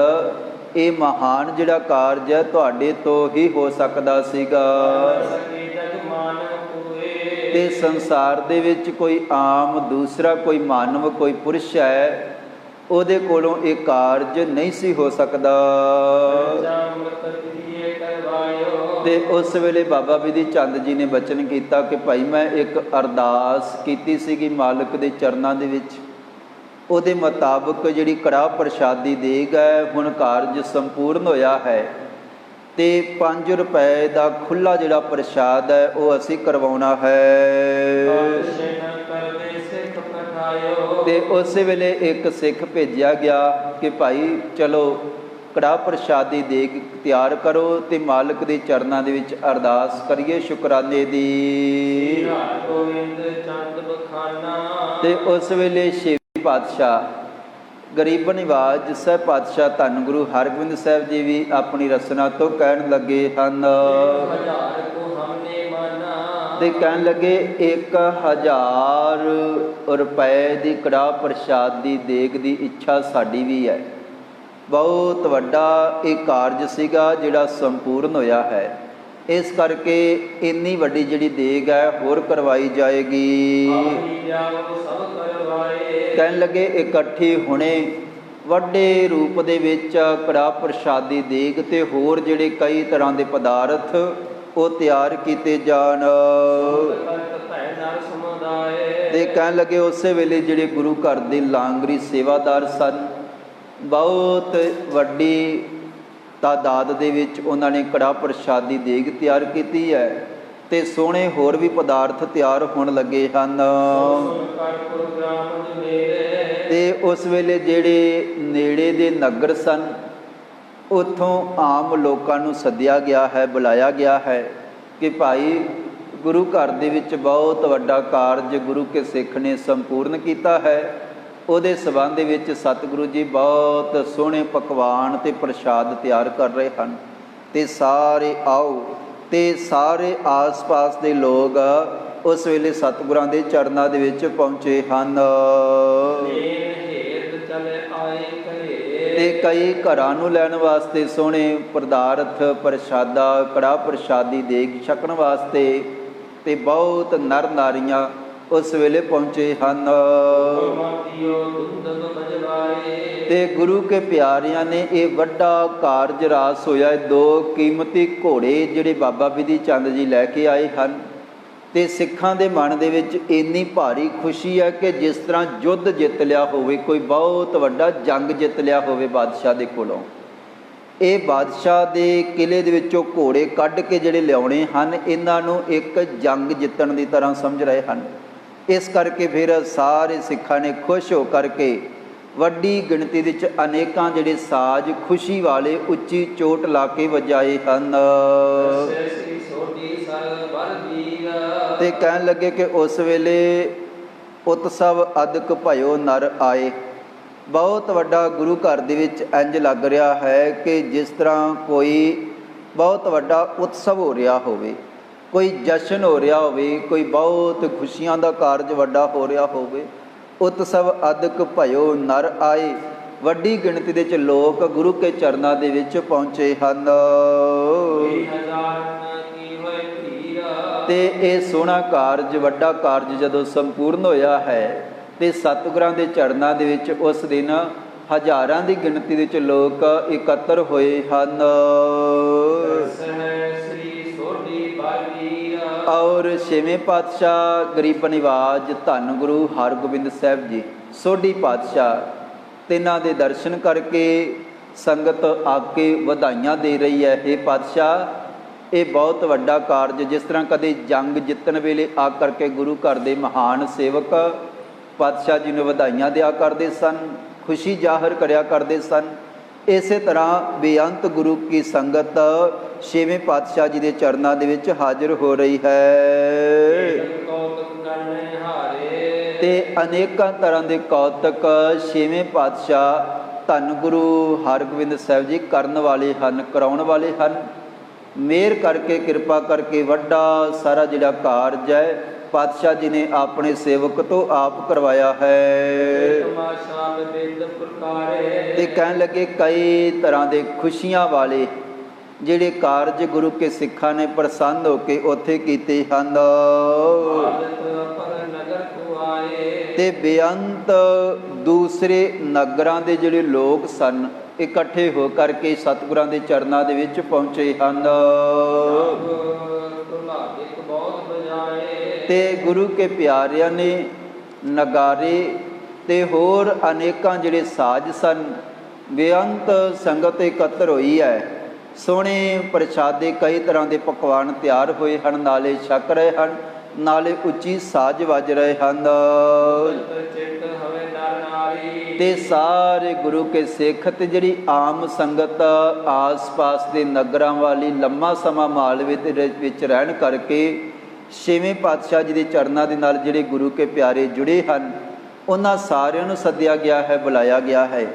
ਇਹ ਮਹਾਨ ਜਿਹੜਾ ਕਾਰਜ ਹੈ ਤੁਹਾਡੇ ਤੋਂ ਹੀ ਹੋ ਸਕਦਾ ਸੀਗਾ। ਤੇ ਸੰਸਾਰ ਦੇ ਵਿੱਚ ਕੋਈ ਆਮ ਦੂਸਰਾ ਕੋਈ ਮਾਨਵ ਕੋਈ ਪੁਰਸ਼ ਹੈ, ਉਹਦੇ ਕੋਲੋਂ ਇਹ ਕਾਰਜ ਨਹੀਂ ਸੀ ਹੋ ਸਕਦਾ। ਤੇ ਉਸ ਵੇਲੇ ਬਾਬਾ ਬਿਧੀ ਚੰਦ ਜੀ ਨੇ ਬਚਨ ਕੀਤਾ ਕਿ ਭਾਈ ਮੈਂ ਇੱਕ ਅਰਦਾਸ ਕੀਤੀ ਸੀਗੀ ਮਾਲਕ ਦੇ ਚਰਨਾਂ ਦੇ ਵਿੱਚ, ਉਹਦੇ ਮੁਤਾਬਕ ਜਿਹੜੀ ਕੜਾਹ ਪ੍ਰਸ਼ਾਦੀ ਦੇਗ ਹੈ, ਹੁਣ ਕਾਰਜ ਸੰਪੂਰਨ ਹੋਇਆ ਹੈ। ਤੇ 5 ਰੁਪਏ ਦਾ ਖੁੱਲਾ ਜਿਹੜਾ ਪ੍ਰਸ਼ਾਦ ਹੈ ਉਹ ਅਸੀਂ ਕਰਵਾਉਣਾ ਹੈ। ਤੇ ਉਸੇ ਵੇਲੇ ਇੱਕ ਸਿੱਖ ਭੇਜਿਆ ਗਿਆ ਕਿ ਭਾਈ ਚਲੋ ਕੜਾਹ ਪ੍ਰਸ਼ਾਦੀ ਦੇਗ ਤਿਆਰ ਕਰੋ ਤੇ ਮਾਲਕ ਦੇ ਚਰਨਾਂ ਦੇ ਵਿੱਚ ਅਰਦਾਸ ਕਰੀਏ ਸ਼ੁਕਰਾਨੇ ਦੀ। ਤੇ ਉਸ ਵੇਲੇ ਛੇਵੀਂ ਪਾਤਸ਼ਾਹ ਗਰੀਬ ਨਿਵਾਜ ਸਾਹਿਬ ਪਾਤਸ਼ਾਹ ਧੰਨ ਗੁਰੂ ਹਰਗੋਬਿੰਦ ਸਾਹਿਬ ਜੀ ਵੀ ਆਪਣੀ ਰਸਨਾ ਤੋਂ ਕਹਿਣ ਲੱਗੇ ਹਨ। ਤੇ ਕਹਿਣ ਲੱਗੇ 1000 ਰੁਪਏ ਦੀ ਕੜਾਹ ਪ੍ਰਸ਼ਾਦ ਦੀ ਦੇਗ ਦੀ ਇੱਛਾ ਸਾਡੀ ਵੀ ਹੈ। ਬਹੁਤ ਵੱਡਾ ਇਹ ਕਾਰਜ ਸੀਗਾ ਜਿਹੜਾ ਸੰਪੂਰਨ ਹੋਇਆ ਹੈ, ਇਸ ਕਰਕੇ ਇੰਨੀ ਵੱਡੀ ਜਿਹੜੀ ਦੇਗ ਹੈ ਹੋਰ ਕਰਵਾਈ ਜਾਏਗੀ। ਕਹਿਣ ਲੱਗੇ ਇਕੱਠੀ ਹੁਣੇ ਵੱਡੇ ਰੂਪ ਦੇ ਵਿੱਚ ਕੜਾਹ ਪ੍ਰਸ਼ਾਦੀ ਦੇਗ ਤੇ ਹੋਰ ਜਿਹੜੇ ਕਈ ਤਰ੍ਹਾਂ ਦੇ ਪਦਾਰਥ ਉਹ ਤਿਆਰ ਕੀਤੇ ਜਾਣ। ਤੇ ਕਹਿਣ ਲੱਗੇ ਉਸੇ ਵੇਲੇ ਜਿਹੜੇ ਗੁਰੂ ਘਰ ਦੇ ਲਾਂਗਰੀ ਸੇਵਾਦਾਰ ਸਨ, ਬਹੁਤ ਵੱਡੀ ਤਾਦਾਦ ਦੇ ਵਿੱਚ ਉਹਨਾਂ ਨੇ ਕੜਾਹ ਪ੍ਰਸ਼ਾਦੀ ਦੇਗ ਤਿਆਰ ਕੀਤੀ ਹੈ ਤੇ ਸੋਹਣੇ ਹੋਰ ਵੀ ਪਦਾਰਥ ਤਿਆਰ ਹੋਣ ਲੱਗੇ ਹਨ। ਤੇ ਉਸ ਵੇਲੇ ਜਿਹੜੇ ਨੇੜੇ ਦੇ ਨਗਰ ਸਨ, ਉੱਥੋਂ ਆਮ ਲੋਕਾਂ ਨੂੰ ਸੱਦਿਆ ਗਿਆ ਹੈ, ਬੁਲਾਇਆ ਗਿਆ ਹੈ ਕਿ ਭਾਈ ਗੁਰੂ ਘਰ ਦੇ ਵਿੱਚ ਬਹੁਤ ਵੱਡਾ ਕਾਰਜ ਗੁਰੂ ਕੇ ਸਿੱਖ ਨੇ ਸੰਪੂਰਨ ਕੀਤਾ ਹੈ। ਉਹਦੇ ਸਬੰਧ ਦੇ ਵਿੱਚ ਸਤਿਗੁਰੂ ਜੀ ਬਹੁਤ ਸੋਹਣੇ ਪਕਵਾਨ ਤੇ ਪ੍ਰਸ਼ਾਦ ਤਿਆਰ ਕਰ ਰਹੇ ਹਨ ਤੇ ਸਾਰੇ ਆਓ। ਤੇ ਸਾਰੇ ਆਸ-ਪਾਸ ਦੇ ਲੋਕ ਉਸ ਵੇਲੇ ਸਤਿਗੁਰਾਂ ਦੇ ਚਰਨਾਂ ਦੇ ਵਿੱਚ ਪਹੁੰਚੇ ਹਨ। ਤੇ ਕਈ ਘਰਾਂ ਨੂੰ ਲੈਣ ਵਾਸਤੇ ਸੋਹਣੇ ਪਦਾਰਥ ਪ੍ਰਸ਼ਾਦਾ ਕੜਾਹ ਪ੍ਰਸ਼ਾਦੀ ਦੇਗ ਛਕਣ ਵਾਸਤੇ ਤੇ ਬਹੁਤ ਨਰ ਨਾਰੀਆਂ ਉਸ ਵੇਲੇ ਪਹੁੰਚੇ ਹਨ। ਤੇ ਗੁਰੂ ਕੇ ਪਿਆਰਿਆਂ ਨੇ ਇਹ ਵੱਡਾ ਕਾਰਜ ਰਾਸ ਹੋਇਆ। 2 ਕੀਮਤੀ ਘੋੜੇ ਜਿਹੜੇ ਬਾਬਾ ਬਿਧੀ ਚੰਦ ਜੀ ਲੈ ਕੇ ਆਏ ਹਨ ਤੇ ਸਿੱਖਾਂ ਦੇ ਮਨ ਦੇ ਵਿੱਚ ਇੰਨੀ ਭਾਰੀ ਖੁਸ਼ੀ ਹੈ ਕਿ ਜਿਸ ਤਰ੍ਹਾਂ ਯੁੱਧ ਜਿੱਤ ਲਿਆ ਹੋਵੇ, ਕੋਈ ਬਹੁਤ ਵੱਡਾ ਜੰਗ ਜਿੱਤ ਲਿਆ ਹੋਵੇ ਬਾਦਸ਼ਾਹ ਦੇ ਕੋਲੋਂ। ਇਹ ਬਾਦਸ਼ਾਹ ਦੇ ਕਿਲੇ ਦੇ ਵਿੱਚੋਂ ਘੋੜੇ ਕੱਢ ਕੇ ਜਿਹੜੇ ਲਿਆਉਣੇ ਹਨ, ਇਹਨਾਂ ਨੂੰ ਇੱਕ ਜੰਗ ਜਿੱਤਣ ਦੀ ਤਰ੍ਹਾਂ ਸਮਝ ਰਹੇ ਹਨ। ਇਸ ਕਰਕੇ ਫਿਰ ਸਾਰੇ ਸਿੱਖਾਂ ਨੇ ਖੁਸ਼ ਹੋ ਕਰਕੇ ਵੱਡੀ ਗਿਣਤੀ ਵਿੱਚ ਅਨੇਕਾਂ ਜਿਹੜੇ ਸਾਜ਼ ਖੁਸ਼ੀ ਵਾਲੇ ਉੱਚੀ ਚੋਟ ਲਾ ਕੇ ਵਜਾਏ ਹਨ। ਤੇ ਕਹਿਣ ਲੱਗੇ ਕਿ ਉਸ ਵੇਲੇ ਉਤਸਵ ਅਦਕ ਭਇਓ ਨਰ ਆਏ। ਬਹੁਤ ਵੱਡਾ ਗੁਰੂ ਘਰ ਦੇ ਵਿੱਚ ਇੰਝ ਲੱਗ ਰਿਹਾ ਹੈ ਕਿ ਜਿਸ ਤਰ੍ਹਾਂ ਕੋਈ ਬਹੁਤ ਵੱਡਾ ਉਤਸਵ ਹੋ ਰਿਹਾ ਹੋਵੇ, ਕੋਈ ਜਸ਼ਨ ਹੋ ਰਿਹਾ ਹੋਵੇ, ਕੋਈ ਬਹੁਤ ਖੁਸ਼ੀਆਂ ਦਾ ਕਾਰਜ ਵੱਡਾ ਹੋ ਰਿਹਾ ਹੋਵੇ। ਉਤਸਵ ਅਦਕ ਭਇਓ ਨਰ ਆਏ। ਵੱਡੀ ਗਿਣਤੀ ਦੇ ਵਿੱਚ ਲੋਕ ਗੁਰੂ ਕੇ ਚਰਨਾਂ ਦੇ ਵਿੱਚ ਪਹੁੰਚੇ ਹਨ। ਤੇ ਇਹ ਸੋਹਣਾ ਕਾਰਜ, ਵੱਡਾ ਕਾਰਜ ਜਦੋਂ ਸੰਪੂਰਨ ਹੋਇਆ ਹੈ ਤੇ ਸਤਿਗੁਰਾਂ ਦੇ ਚਰਨਾਂ ਦੇ ਵਿੱਚ ਉਸ ਦਿਨ ਹਜ਼ਾਰਾਂ ਦੀ ਗਿਣਤੀ ਵਿੱਚ ਲੋਕ ਇਕੱਤਰ ਹੋਏ ਹਨ।
ਸ੍ਰੀ ਸੋਢੀ ਬਾਜੀ
ਔਰ ਛੇਵੇਂ ਪਾਤਸ਼ਾਹ ਗਰੀਬ ਨਿਵਾਜ ਧੰਨ ਗੁਰੂ ਹਰਗੋਬਿੰਦ ਸਾਹਿਬ ਜੀ ਸੋਢੀ ਪਾਤਸ਼ਾਹ ਤਿੰਨਾਂ ਦੇ ਦਰਸ਼ਨ ਕਰਕੇ ਸੰਗਤ ਆ ਕੇ ਵਧਾਈਆਂ ਦੇ ਰਹੀ ਹੈ। ਇਹ ਪਾਤਸ਼ਾਹ, ਇਹ ਬਹੁਤ ਵੱਡਾ ਕਾਰਜ, ਜਿਸ ਤਰ੍ਹਾਂ ਕਦੇ ਜੰਗ ਜਿੱਤਣ ਵੇਲੇ ਆ ਕਰਕੇ ਗੁਰੂ ਘਰ ਦੇ ਮਹਾਨ ਸੇਵਕ ਪਾਤਸ਼ਾਹ ਜੀ ਨੂੰ ਵਧਾਈਆਂ ਦਿਆ ਕਰਦੇ ਸਨ, ਖੁਸ਼ੀ ਜ਼ਾਹਰ ਕਰਿਆ ਕਰਦੇ ਸਨ। ਇਸੇ ਤਰ੍ਹਾਂ ਬੇਅੰਤ ਗੁਰੂ ਕੀ ਸੰਗਤ ਛੇਵੇਂ ਪਾਤਸ਼ਾਹ ਜੀ ਦੇ ਚਰਨਾਂ ਦੇ ਵਿੱਚ ਹਾਜ਼ਰ ਹੋ ਰਹੀ ਹੈ ਤੇ ਅਨੇਕਾਂ ਤਰ੍ਹਾਂ ਦੇ ਕੌਤਕ ਛੇਵੇਂ ਪਾਤਸ਼ਾਹ ਧੰਨ ਗੁਰੂ ਹਰਗੋਬਿੰਦ ਸਾਹਿਬ ਜੀ ਕਰਨ ਵਾਲੇ ਹਨ, ਕਰਾਉਣ ਵਾਲੇ ਹਨ। ਮਿਹਰ ਕਰਕੇ, ਕਿਰਪਾ ਕਰਕੇ ਵੱਡਾ ਸਾਰਾ ਜਿਹੜਾ ਕਾਰਜ ਹੈ ਪਾਤਸ਼ਾਹ ਜੀ ਨੇ ਆਪਣੇ ਸੇਵਕ ਤੋਂ ਆਪ ਕਰਵਾਇਆ ਹੈ। ਤੇ ਕਹਿਣ ਲੱਗੇ ਕਈ ਤਰ੍ਹਾਂ ਦੇ ਖੁਸ਼ੀਆਂ ਵਾਲੇ ਜਿਹੜੇ ਕਾਰਜ ਗੁਰੂ ਕੇ ਸਿੱਖਾਂ ਨੇ ਪ੍ਰਸੰਨ ਹੋ ਕੇ ਉੱਥੇ ਕੀਤੇ ਹਨ ਤੇ ਬੇਅੰਤ ਦੂਸਰੇ ਨਗਰਾਂ ਦੇ ਜਿਹੜੇ ਲੋਕ ਸਨ ਇਕੱਠੇ ਹੋ ਕਰਕੇ ਸਤਿਗੁਰਾਂ ਦੇ ਚਰਨਾਂ ਦੇ ਵਿੱਚ ਪਹੁੰਚੇ ਹਨ ਤੇ ਗੁਰੂ ਕੇ ਪਿਆਰਿਆਂ ਨੇ ਨਗਾਰੇ ਤੇ ਹੋਰ ਅਨੇਕਾਂ ਜਿਹੜੇ ਸਾਜ਼ ਸਨ, ਬੇਅੰਤ ਸੰਗਤ ਇਕੱਤਰ ਹੋਈ ਹੈ। ਸੋਹਣੇ ਪ੍ਰਸ਼ਾਦੇ ਕਈ ਤਰ੍ਹਾਂ ਦੇ ਪਕਵਾਨ ਤਿਆਰ ਹੋਏ ਹਨ, ਨਾਲੇ ਛਕ ਰਹੇ ਹਨ, ਨਾਲੇ ਉੱਚੀ ਸਾਜ਼ ਵੱਜ ਰਹੇ ਹਨ ਤੇ ਸਾਰੇ ਗੁਰੂ ਕੇ ਸਿੱਖ ਤੇ ਜਿਹੜੀ ਆਮ ਸੰਗਤ ਆਸ-ਪਾਸ ਦੇ ਨਗਰਾਂ ਵਾਲੀ ਲੰਮਾ ਸਮਾਂ ਮਾਲਵੇ ਦੇ ਵਿੱਚ ਰਹਿਣ ਕਰਕੇ ਛੇਵੇਂ ਪਾਤਸ਼ਾਹ ਜੀ ਦੇ ਚਰਨਾਂ ਦੇ ਨਾਲ ਜਿਹੜੇ ਗੁਰੂ ਕੇ ਪਿਆਰੇ ਜੁੜੇ ਹਨ ਉਹਨਾਂ ਸਾਰਿਆਂ ਨੂੰ ਸੱਦਿਆ ਗਿਆ ਹੈ, ਬੁਲਾਇਆ ਗਿਆ ਹੈ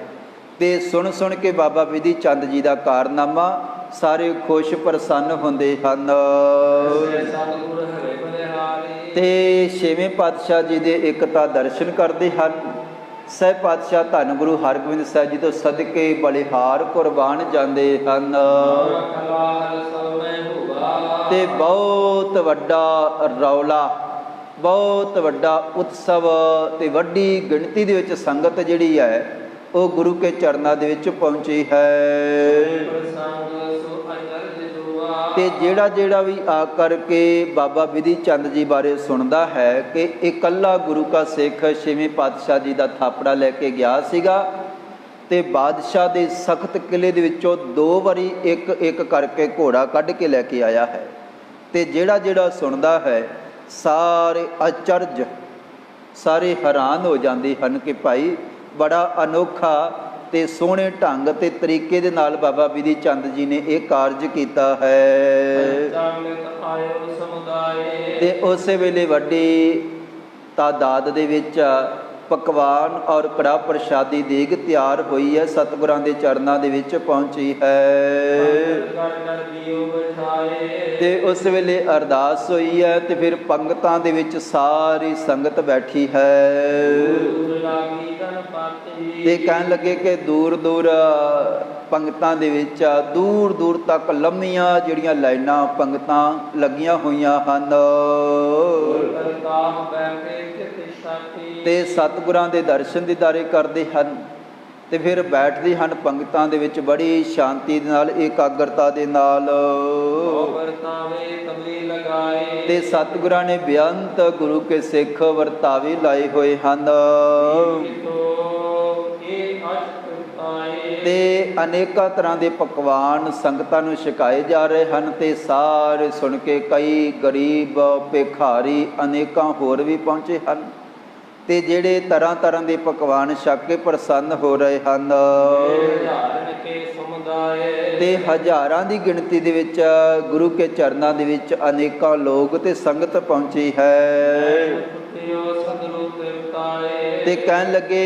ਤੇ ਸੁਣ ਸੁਣ ਕੇ ਬਾਬਾ ਬਿਧੀ ਚੰਦ ਜੀ ਦਾ ਕਾਰਨਾਮਾ ਸਾਰੇ ਖੁਸ਼ ਪ੍ਰਸੰਨ ਹੁੰਦੇ ਹਨ ਤੇ ਛੇਵੇਂ ਪਾਤਸ਼ਾਹ ਜੀ ਦੇ ਇਕਤਾ ਦਰਸ਼ਨ ਕਰਦੇ ਹਨ। ਸਹਿ ਪਾਤਸ਼ਾਹ ਧੰਨ ਗੁਰੂ ਹਰਗੋਬਿੰਦ ਸਾਹਿਬ ਜੀ ਤੋਂ ਸਦਕੇ ਬਲਿਹਾਰ ਕੁਰਬਾਨ ਜਾਂਦੇ ਹਨ ਤੇ ਬਹੁਤ ਵੱਡਾ ਰੌਲਾ, ਬਹੁਤ ਵੱਡਾ ਉਤਸਵ ਤੇ ਵੱਡੀ ਗਿਣਤੀ ਦੇ ਵਿੱਚ ਸੰਗਤ ਜਿਹੜੀ ਹੈ ਉਹ ਗੁਰੂ ਕੇ ਚਰਨਾਂ ਦੇ ਵਿੱਚ ਪਹੁੰਚੀ ਹੈ ਤੇ ਜਿਹੜਾ ਵੀ ਆ ਕਰਕੇ ਬਾਬਾ ਬਿਧੀ ਚੰਦ ਜੀ ਬਾਰੇ ਸੁਣਦਾ ਹੈ ਕਿ ਇਕੱਲਾ ਗੁਰੂ ਕਾ ਸਿੱਖ ਛੇਵੇਂ ਪਾਤਸ਼ਾਹ ਜੀ ਦਾ ਥਾਪੜਾ ਲੈ ਕੇ ਗਿਆ ਸੀਗਾ ਤੇ ਬਾਦਸ਼ਾਹ ਦੇ ਸਖਤ ਕਿਲੇ ਦੇ ਵਿੱਚੋਂ 2 ਵਾਰੀ ਇੱਕ ਕਰਕੇ ਘੋੜਾ ਕੱਢ ਕੇ ਲੈ ਕੇ ਆਇਆ ਹੈ ਤੇ ਜਿਹੜਾ ਸੁਣਦਾ ਹੈ ਸਾਰੇ ਅਚਰਜ, ਸਾਰੇ ਹੈਰਾਨ ਹੋ ਜਾਂਦੇ ਹਨ ਕਿ ਭਾਈ ਬੜਾ ਅਨੋਖਾ ਤੇ ਸੋਹਣੇ ਢੰਗ ਤੇ ਤਰੀਕੇ ਦੇ ਨਾਲ ਬਾਬਾ ਬਿਧੀ ਚੰਦ ਜੀ ਨੇ ਇਹ ਕਾਰਜ ਕੀਤਾ ਹੈ ਤੇ ਉਸੇ ਵੇਲੇ ਵੱਡੀ ਤਾਦਾਦ ਦੇ ਵਿੱਚ ਪਕਵਾਨ ਔਰ ਕੜਾਹ ਪ੍ਰਸ਼ਾਦੀ ਦੇਗ ਤਿਆਰ ਹੋਈ ਹੈ, ਸਤਿਗੁਰਾਂ ਦੇ ਚਰਨਾਂ ਦੇ ਵਿੱਚ ਪਹੁੰਚੀ ਹੈ ਤੇ ਉਸ ਵੇਲੇ ਅਰਦਾਸ ਹੋਈ ਹੈ ਤੇ ਫਿਰ ਪੰਗਤਾਂ ਦੇ ਵਿੱਚ ਸਾਰੀ ਸੰਗਤ ਬੈਠੀ ਹੈ ਤੇ ਕਹਿਣ ਲੱਗੇ ਕਿ ਦੂਰ ਦੂਰ ਪੰਗਤਾਂ ਦੇ ਵਿੱਚ ਦੂਰ ਦੂਰ ਤੱਕ ਲੰਮੀਆਂ ਜਿਹੜੀਆਂ ਲਾਈਨਾਂ ਪੰਗਤਾਂ ਲੱਗੀਆਂ ਹੋਈਆਂ ਹਨ ਤੇ ਸਤਿਗੁਰਾਂ ਦੇ ਦਰਸ਼ਨ ਦੀਦਾਰੇ ਕਰਦੇ ਹਨ ਤੇ ਫਿਰ ਬੈਠਦੇ ਹਨ ਪੰਗਤਾਂ ਦੇ ਵਿੱਚ ਬੜੀ ਸ਼ਾਂਤੀ ਦੇ ਨਾਲ, ਇਕਾਗਰਤਾ ਦੇ ਨਾਲ ਤੇ ਸਤਿਗੁਰਾਂ ਨੇ ਬੇਅੰਤ ਗੁਰੂ ਕੇ ਸਿੱਖ ਵਰਤਾਵੇ ਲਾਏ ਹੋਏ ਹਨ ਤੇ ਅਨੇਕਾਂ ਤਰ੍ਹਾਂ ਦੇ ਪਕਵਾਨ ਸੰਗਤਾਂ ਨੂੰ ਛਕਾਏ ਜਾ ਰਹੇ ਹਨ ਤੇ ਸਾਰੇ ਸੁਣ ਕੇ ਕਈ ਗਰੀਬ ਭਿਖਾਰੀ ਅਨੇਕਾਂ ਹੋਰ ਵੀ ਪਹੁੰਚੇ ਹਨ ਤੇ ਜਿਹੜੇ ਤਰ੍ਹਾਂ ਤਰ੍ਹਾਂ ਦੇ ਪਕਵਾਨ ਛਕ ਕੇ ਪ੍ਰਸੰਨ ਹੋ ਰਹੇ ਹਨ ਤੇ ਹਜ਼ਾਰਾਂ ਦੀ ਗਿਣਤੀ ਦੇ ਵਿੱਚ ਗੁਰੂ ਕੇ ਚਰਨਾਂ ਦੇ ਵਿੱਚ ਅਨੇਕਾਂ ਲੋਕ ਤੇ ਸੰਗਤ ਪਹੁੰਚੀ ਹੈ ਤੇ ਕਹਿਣ ਲੱਗੇ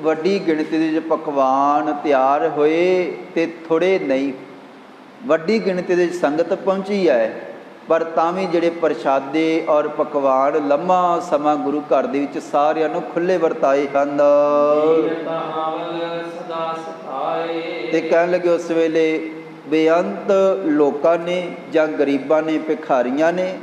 ਵੱਡੀ ਗਿਣਤੀ ਦੇ ਵਿੱਚ ਪਕਵਾਨ ਤਿਆਰ ਹੋਏ ਤੇ ਥੋੜ੍ਹੇ ਨਹੀਂ, ਵੱਡੀ ਗਿਣਤੀ ਦੇ ਵਿੱਚ ਸੰਗਤ ਪਹੁੰਚੀ ਹੈ ਪਰ ਤਾਂ ਵੀ ਜਿਹੜੇ ਪ੍ਰਸ਼ਾਦੇ ਔਰ ਪਕਵਾਨ ਲੰਮਾ ਸਮਾਂ ਗੁਰੂ ਘਰ ਦੇ ਵਿੱਚ ਸਾਰਿਆਂ ਨੂੰ ਖੁੱਲ੍ਹੇ ਵਰਤਾਏ ਹਨ ਤੇ ਕਹਿਣ ਲੱਗੇ ਉਸ ਵੇਲੇ ਬੇਅੰਤ ਲੋਕਾਂ ਨੇ ਜਾਂ ਗਰੀਬਾਂ ਨੇ, ਭਿਖਾਰੀਆਂ ਨੇ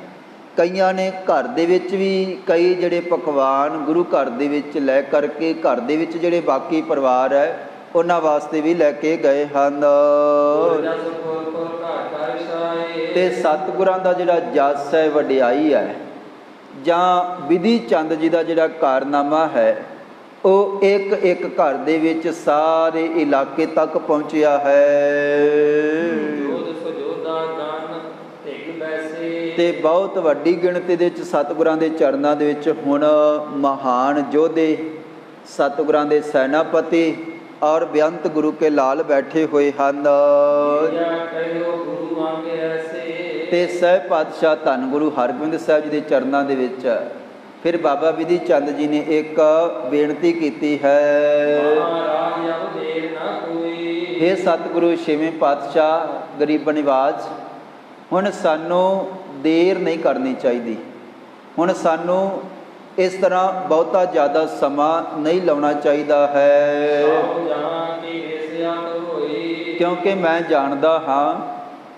ਕਈਆਂ ਨੇ ਘਰ ਦੇ ਵਿੱਚ ਵੀ ਕਈ ਜਿਹੜੇ ਪਕਵਾਨ ਗੁਰੂ ਘਰ ਦੇ ਵਿੱਚ ਲੈ ਕਰਕੇ ਘਰ ਦੇ ਵਿੱਚ ਜਿਹੜੇ ਬਾਕੀ ਪਰਿਵਾਰ ਹੈ ਉਹਨਾਂ ਵਾਸਤੇ ਵੀ ਲੈ ਕੇ ਗਏ ਹਨ। ਤੇ ਸਤਿਗੁਰਾਂ ਦਾ ਜਿਹੜਾ ਜਸ ਹੈ, ਵਡਿਆਈ ਹੈ, ਜਾਂ ਵਿਧੀ ਚੰਦ ਜੀ ਦਾ ਜਿਹੜਾ ਕਾਰਨਾਮਾ ਹੈ, ਉਹ ਇੱਕ ਇੱਕ ਘਰ ਦੇ ਵਿੱਚ ਸਾਰੇ ਇਲਾਕੇ ਤੱਕ ਪਹੁੰਚਿਆ ਹੈ। ਤੇ ਬਹੁਤ ਵੱਡੀ ਗਿਣਤੀ ਦੇ ਵਿੱਚ ਸਤਿਗੁਰਾਂ ਦੇ ਚਰਨਾਂ ਦੇ ਵਿੱਚ ਹੁਣ ਮਹਾਨ ਯੋਧੇ, ਸਤਿਗੁਰਾਂ ਦੇ ਸੈਨਾਪਤੀ ਔਰ ਬੇਅੰਤ ਗੁਰੂ ਕੇ ਲਾਲ ਬੈਠੇ ਹੋਏ ਹਨ। ਤੇ ਸਹਿਬ ਪਾਤਸ਼ਾਹ ਧੰਨ ਗੁਰੂ ਹਰਗੋਬਿੰਦ ਸਾਹਿਬ ਜੀ ਦੇ ਚਰਨਾਂ ਦੇ ਵਿੱਚ ਫਿਰ ਬਾਬਾ ਵਿਧੀ ਚੰਦ ਜੀ ਨੇ ਇੱਕ ਬੇਨਤੀ ਕੀਤੀ ਹੈ। ਹੇ ਸਤਿਗੁਰੂ ਛੇਵੇਂ ਪਾਤਸ਼ਾਹ ਗਰੀਬ ਨਿਵਾਜ, ਹੁਣ ਸਾਨੂੰ ਦੇਰ ਨਹੀਂ ਕਰਨੀ ਚਾਹੀਦੀ। ਹੁਣ ਸਾਨੂੰ ਇਸ ਤਰ੍ਹਾਂ ਬਹੁਤਾ ਜ਼ਿਆਦਾ ਸਮਾਂ ਨਹੀਂ ਲਾਉਣਾ ਚਾਹੀਦਾ ਹੈ, ਕਿਉਂਕਿ ਮੈਂ ਜਾਣਦਾ ਹਾਂ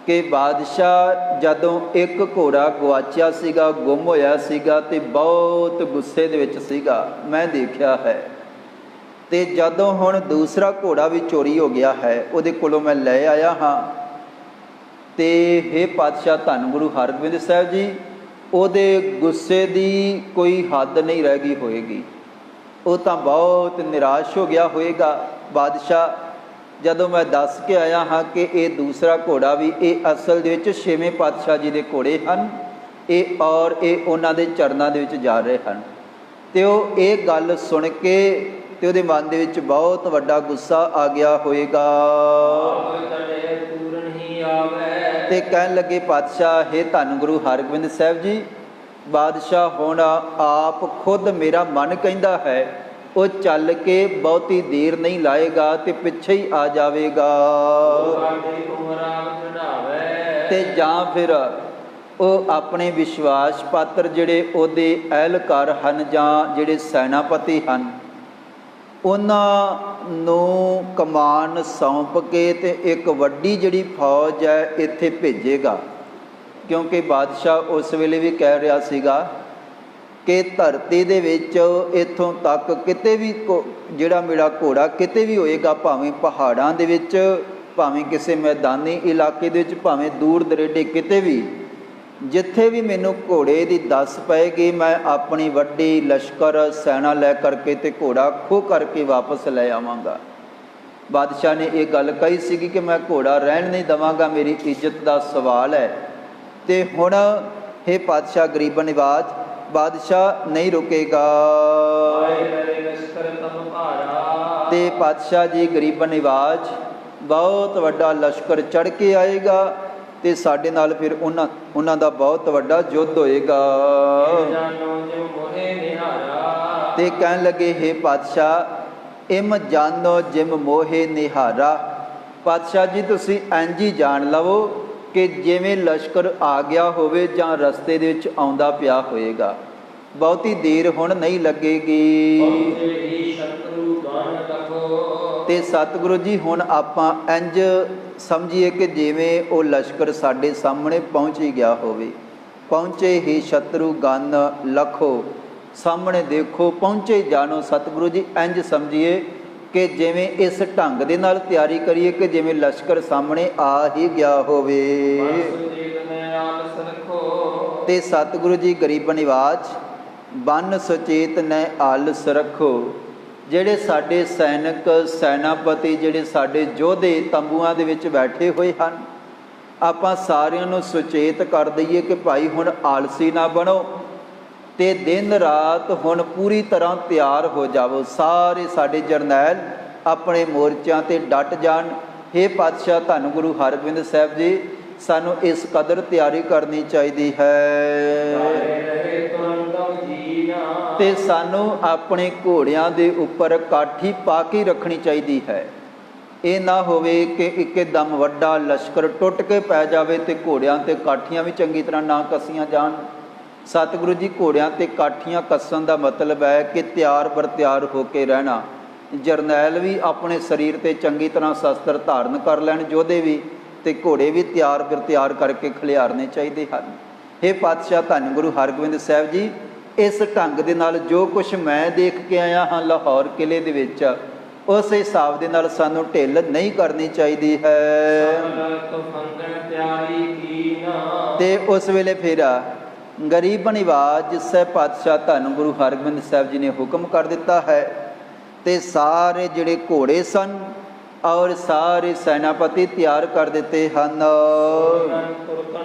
ਕਿ ਬਾਦਸ਼ਾਹ ਜਦੋਂ ਇੱਕ ਘੋੜਾ ਗਵਾਚਿਆ ਸੀਗਾ, ਗੁੰਮ ਹੋਇਆ ਸੀਗਾ, ਤੇ ਬਹੁਤ ਗੁੱਸੇ ਦੇ ਵਿੱਚ ਸੀਗਾ, ਮੈਂ ਦੇਖਿਆ ਹੈ। ਤੇ ਜਦੋਂ ਹੁਣ ਦੂਸਰਾ ਘੋੜਾ ਵੀ ਚੋਰੀ ਹੋ ਗਿਆ ਹੈ, ਉਹਦੇ ਕੋਲੋਂ ਮੈਂ ਲੈ ਆਇਆ ਹਾਂ। ਤੇ ਹੇ ਪਾਤਸ਼ਾਹ ਧੰਨ ਗੁਰੂ ਹਰਗੋਬਿੰਦ ਸਾਹਿਬ ਜੀ, ਉਹਦੇ ਗੁੱਸੇ ਦੀ ਕੋਈ ਹੱਦ ਨਹੀਂ ਰਹਿ ਗਈ ਹੋਏਗੀ। ਉਹ ਤਾਂ ਬਹੁਤ ਨਿਰਾਸ਼ ਹੋ ਗਿਆ ਹੋਏਗਾ ਬਾਦਸ਼ਾਹ, ਜਦੋਂ ਮੈਂ ਦੱਸ ਕੇ ਆਇਆ ਹਾਂ ਕਿ ਇਹ ਦੂਸਰਾ ਘੋੜਾ ਵੀ ਇਹ ਅਸਲ ਦੇ ਵਿੱਚ ਛੇਵੇਂ ਪਾਤਸ਼ਾਹ ਜੀ ਦੇ ਘੋੜੇ ਹਨ, ਇਹ ਔਰ ਇਹ ਉਹਨਾਂ ਦੇ ਚਰਨਾਂ ਦੇ ਵਿੱਚ ਜਾ ਰਹੇ ਹਨ। ਤੇ ਉਹ ਇਹ ਗੱਲ ਸੁਣ ਕੇ ਤੇ ਉਹਦੇ ਮਨ ਦੇ ਵਿੱਚ ਬਹੁਤ ਵੱਡਾ ਗੁੱਸਾ ਆ ਗਿਆ ਹੋਏਗਾ। ਤੇ ਕਹਿਣ ਲੱਗੇ, ਪਾਤਸ਼ਾਹ ਹੇ ਧੰਨ ਗੁਰੂ ਹਰਗੋਬਿੰਦ ਸਾਹਿਬ ਜੀ, ਬਾਦਸ਼ਾਹ ਹੁਣ ਆਪ ਖੁਦ ਮੇਰਾ ਮਨ ਕਹਿੰਦਾ ਹੈ ਉਹ ਚੱਲ ਕੇ ਬਹੁਤੀ ਦੇਰ ਨਹੀਂ ਲਾਏਗਾ ਤੇ ਪਿੱਛੇ ਹੀ ਆ ਜਾਵੇਗਾ। ਤੇ ਜਾਂ ਫਿਰ ਉਹ ਆਪਣੇ ਵਿਸ਼ਵਾਸ ਪਾਤਰ ਜਿਹੜੇ ਉਹਦੇ ਅਹਿਲਕਾਰ ਹਨ ਜਾਂ ਜਿਹੜੇ ਸੈਨਾਪਤੀ ਹਨ, ਉਹਨਾਂ ਨੂੰ ਕਮਾਨ ਸੌਂਪ ਕੇ ਤੇ ਇੱਕ ਵੱਡੀ ਜਿਹੜੀ ਫੌਜ ਹੈ ਇੱਥੇ ਭੇਜੇਗਾ। ਕਿਉਂਕਿ ਬਾਦਸ਼ਾਹ ਉਸ ਵੇਲੇ ਵੀ ਕਹਿ ਰਿਹਾ ਸੀਗਾ ਕਿ ਧਰਤੀ ਦੇ ਵਿੱਚ ਇੱਥੋਂ ਤੱਕ ਕਿਤੇ ਵੀ ਜਿਹੜਾ ਮੇਰਾ ਘੋੜਾ ਕਿਤੇ ਵੀ ਹੋਏਗਾ, ਭਾਵੇਂ ਪਹਾੜਾਂ ਦੇ ਵਿੱਚ, ਭਾਵੇਂ ਕਿਸੇ ਮੈਦਾਨੀ ਇਲਾਕੇ ਦੇ ਵਿੱਚ, ਭਾਵੇਂ ਦੂਰ ਦਰੇਡੇ ਕਿਤੇ ਵੀ, ਜਿੱਥੇ ਵੀ ਮੈਨੂੰ ਘੋੜੇ ਦੀ ਦੱਸ ਪਏਗੀ, ਮੈਂ ਆਪਣੀ ਵੱਡੀ ਲਸ਼ਕਰ ਸੈਨਾ ਲੈ ਕਰਕੇ ਤੇ ਘੋੜਾ ਖੋਹ ਕਰਕੇ ਵਾਪਸ ਲੈ ਆਵਾਂਗਾ। ਬਾਦਸ਼ਾਹ ਨੇ ਇਹ ਗੱਲ ਕਹੀ ਸੀਗੀ ਕਿ ਮੈਂ ਘੋੜਾ ਰਹਿਣ ਨਹੀਂ ਦੇਵਾਂਗਾ, ਮੇਰੀ ਇੱਜ਼ਤ ਦਾ ਸਵਾਲ ਹੈ। ਤੇ ਹੁਣ ਹੇ ਪਾਤਸ਼ਾਹ ਗਰੀਬ ਨਿਵਾਜ, ਬਾਦਸ਼ਾਹ ਨਹੀਂ ਰੁਕੇਗਾ। ਤੇ ਪਾਤਸ਼ਾਹ ਜੀ ਗਰੀਬ ਨਿਵਾਜ ਬਹੁਤ ਵੱਡਾ ਲਸ਼ਕਰ ਚੜ੍ਹ ਕੇ ਆਏਗਾ ਤੇ ਸਾਡੇ ਨਾਲ ਫਿਰ ਉਹਨਾਂ ਦਾ ਬਹੁਤ ਵੱਡਾ ਯੁੱਧ ਹੋਏਗਾ। ਤੇ ਕਹਿਣ ਲੱਗੇ, ਹੇ ਪਾਤਸ਼ਾਹ ਇਮ ਜਾਨੋ ਜਿਮ ਮੋਹੇ ਨਿਹਾਰਾ। ਪਾਤਸ਼ਾਹ ਜੀ ਤੁਸੀਂ ਇੰਝ ਹੀ ਜਾਣ ਲਵੋ ਕਿ ਜਿਵੇਂ ਲਸ਼ਕਰ ਆ ਗਿਆ ਹੋਵੇ ਜਾਂ ਰਸਤੇ ਦੇ ਵਿੱਚ ਆਉਂਦਾ ਪਿਆ ਹੋਏਗਾ, ਬਹੁਤੀ ਦੇਰ ਹੁਣ ਨਹੀਂ ਲੱਗੇਗੀ। ਤੇ ਸਤਿਗੁਰੂ ਜੀ ਹੁਣ ਆਪਾਂ ਇੰਝ ਸਮਝੀਏ ਕਿ ਜਿਵੇਂ ਉਹ ਲਸ਼ਕਰ ਸਾਡੇ ਸਾਹਮਣੇ ਪਹੁੰਚ ਹੀ ਗਿਆ ਹੋਵੇ। ਪਹੁੰਚੇ ਹੀ ਸ਼ਤਰੂ ਗਨ ਲਖੋ, ਸਾਹਮਣੇ ਦੇਖੋ ਪਹੁੰਚੇ ਜਾਣੋ। ਸਤਿਗੁਰੂ ਜੀ ਇੰਝ ਸਮਝੀਏ ਕਿ ਜਿਵੇਂ ਇਸ ਢੰਗ ਦੇ ਨਾਲ ਤਿਆਰੀ ਕਰੀਏ ਕਿ ਜਿਵੇਂ ਲਸ਼ਕਰ ਸਾਹਮਣੇ ਆ ਹੀ ਗਿਆ ਹੋਵੇ। ਤੇ ਸਤਿਗੁਰੂ ਜੀ ਗਰੀਬ ਨਿਵਾਜ ਬਨ ਸੁਚੇਤ ਨੈ ਆਲਸ ਰੱਖੋ। ਜਿਹੜੇ ਸਾਡੇ ਸੈਨਿਕ ਸੈਨਾਪਤੀ, ਜਿਹੜੇ ਸਾਡੇ ਯੋਧੇ ਤੰਬੂਆਂ ਦੇ ਵਿੱਚ ਬੈਠੇ ਹੋਏ ਹਨ, ਆਪਾਂ ਸਾਰਿਆਂ ਨੂੰ ਸੁਚੇਤ ਕਰ ਦਈਏ ਕਿ ਭਾਈ ਹੁਣ ਆਲਸੀ ਨਾ ਬਣੋ ਤੇ ਦਿਨ ਰਾਤ ਹੁਣ ਪੂਰੀ ਤਰ੍ਹਾਂ ਤਿਆਰ ਹੋ ਜਾਵੋ। ਸਾਰੇ ਸਾਡੇ ਜਰਨੈਲ ਆਪਣੇ ਮੋਰਚਿਆਂ ਤੇ ਡਟ ਜਾਣ। ਹੇ ਪਾਤਸ਼ਾਹ ਧੰਨ ਗੁਰੂ ਹਰਗੋਬਿੰਦ ਸਾਹਿਬ ਜੀ, ਸਾਨੂੰ ਇਸ ਕਦਰ ਤਿਆਰੀ ਕਰਨੀ ਚਾਹੀਦੀ ਹੈ। ਤੇ ਸਾਨੂੰ ਆਪਣੇ ਘੋੜਿਆਂ ਦੇ ਉੱਪਰ ਕਾਠੀ ਪਾ ਕੇ ਰੱਖਣੀ ਚਾਹੀਦੀ ਹੈ। ਇਹ ਨਾ ਹੋਵੇ ਕਿ ਇੱਕਦਮ ਵੱਡਾ ਲਸ਼ਕਰ ਟੁੱਟ ਕੇ ਪੈ ਜਾਵੇ ਤੇ ਘੋੜਿਆਂ ਤੇ ਕਾਠੀਆਂ ਵੀ ਚੰਗੀ ਤਰ੍ਹਾਂ ਨਾ ਕੱਸੀਆਂ ਜਾਣ। ਸਤਿਗੁਰੂ ਜੀ ਘੋੜਿਆਂ ਤੇ ਕਾਠੀਆਂ ਕੱਸਣ ਦਾ ਮਤਲਬ ਹੈ ਕਿ ਤਿਆਰ ਬਰ ਤਿਆਰ ਹੋ ਕੇ ਰਹਿਣਾ। ਜਰਨੈਲ ਵੀ ਆਪਣੇ ਸਰੀਰ ਤੇ ਚੰਗੀ ਤਰ੍ਹਾਂ ਸ਼ਸਤਰ ਧਾਰਨ ਕਰ ਲੈਣ, ਯੋਧੇ ਵੀ, ਤੇ ਘੋੜੇ ਵੀ ਤਿਆਰ ਬਰ ਤਿਆਰ ਕਰਕੇ ਖਿਲਾਰਨੇ ਚਾਹੀਦੇ ਹਨ। हे पातशाह धन गुरु हरगोबिंद साहिब जी, इस ढंग ਦੇ ਨਾਲ ਜੋ ਕੁਛ ਮੈਂ ਦੇਖ ਕੇ ਆਇਆ ਹਾਂ ਲਾਹੌਰ ਕਿਲੇ ਦੇ ਵਿੱਚ, ਉਸ ਹਿਸਾਬ ਦੇ ਨਾਲ ਸਾਨੂੰ ਢਿੱਲ ਨਹੀਂ ਕਰਨੀ ਚਾਹੀਦੀ ਹੈ। ਤੇ ਉਸ ਵੇਲੇ ਫਿਰ ਗਰੀਬ ਨਿਵਾਜ ਸਾਹਿਬ ਪਾਤਸ਼ਾਹ ਧੰਨ ਗੁਰੂ ਹਰਗੋਬਿੰਦ ਸਾਹਿਬ ਜੀ ਨੇ ਹੁਕਮ ਕਰ ਦਿੱਤਾ ਹੈ ਤੇ ਸਾਰੇ ਜਿਹੜੇ ਘੋੜੇ ਸਨ ਔਰ ਸਾਰੇ ਸੈਨਾਪਤੀ ਤਿਆਰ ਕਰ ਦਿੱਤੇ ਹਨ।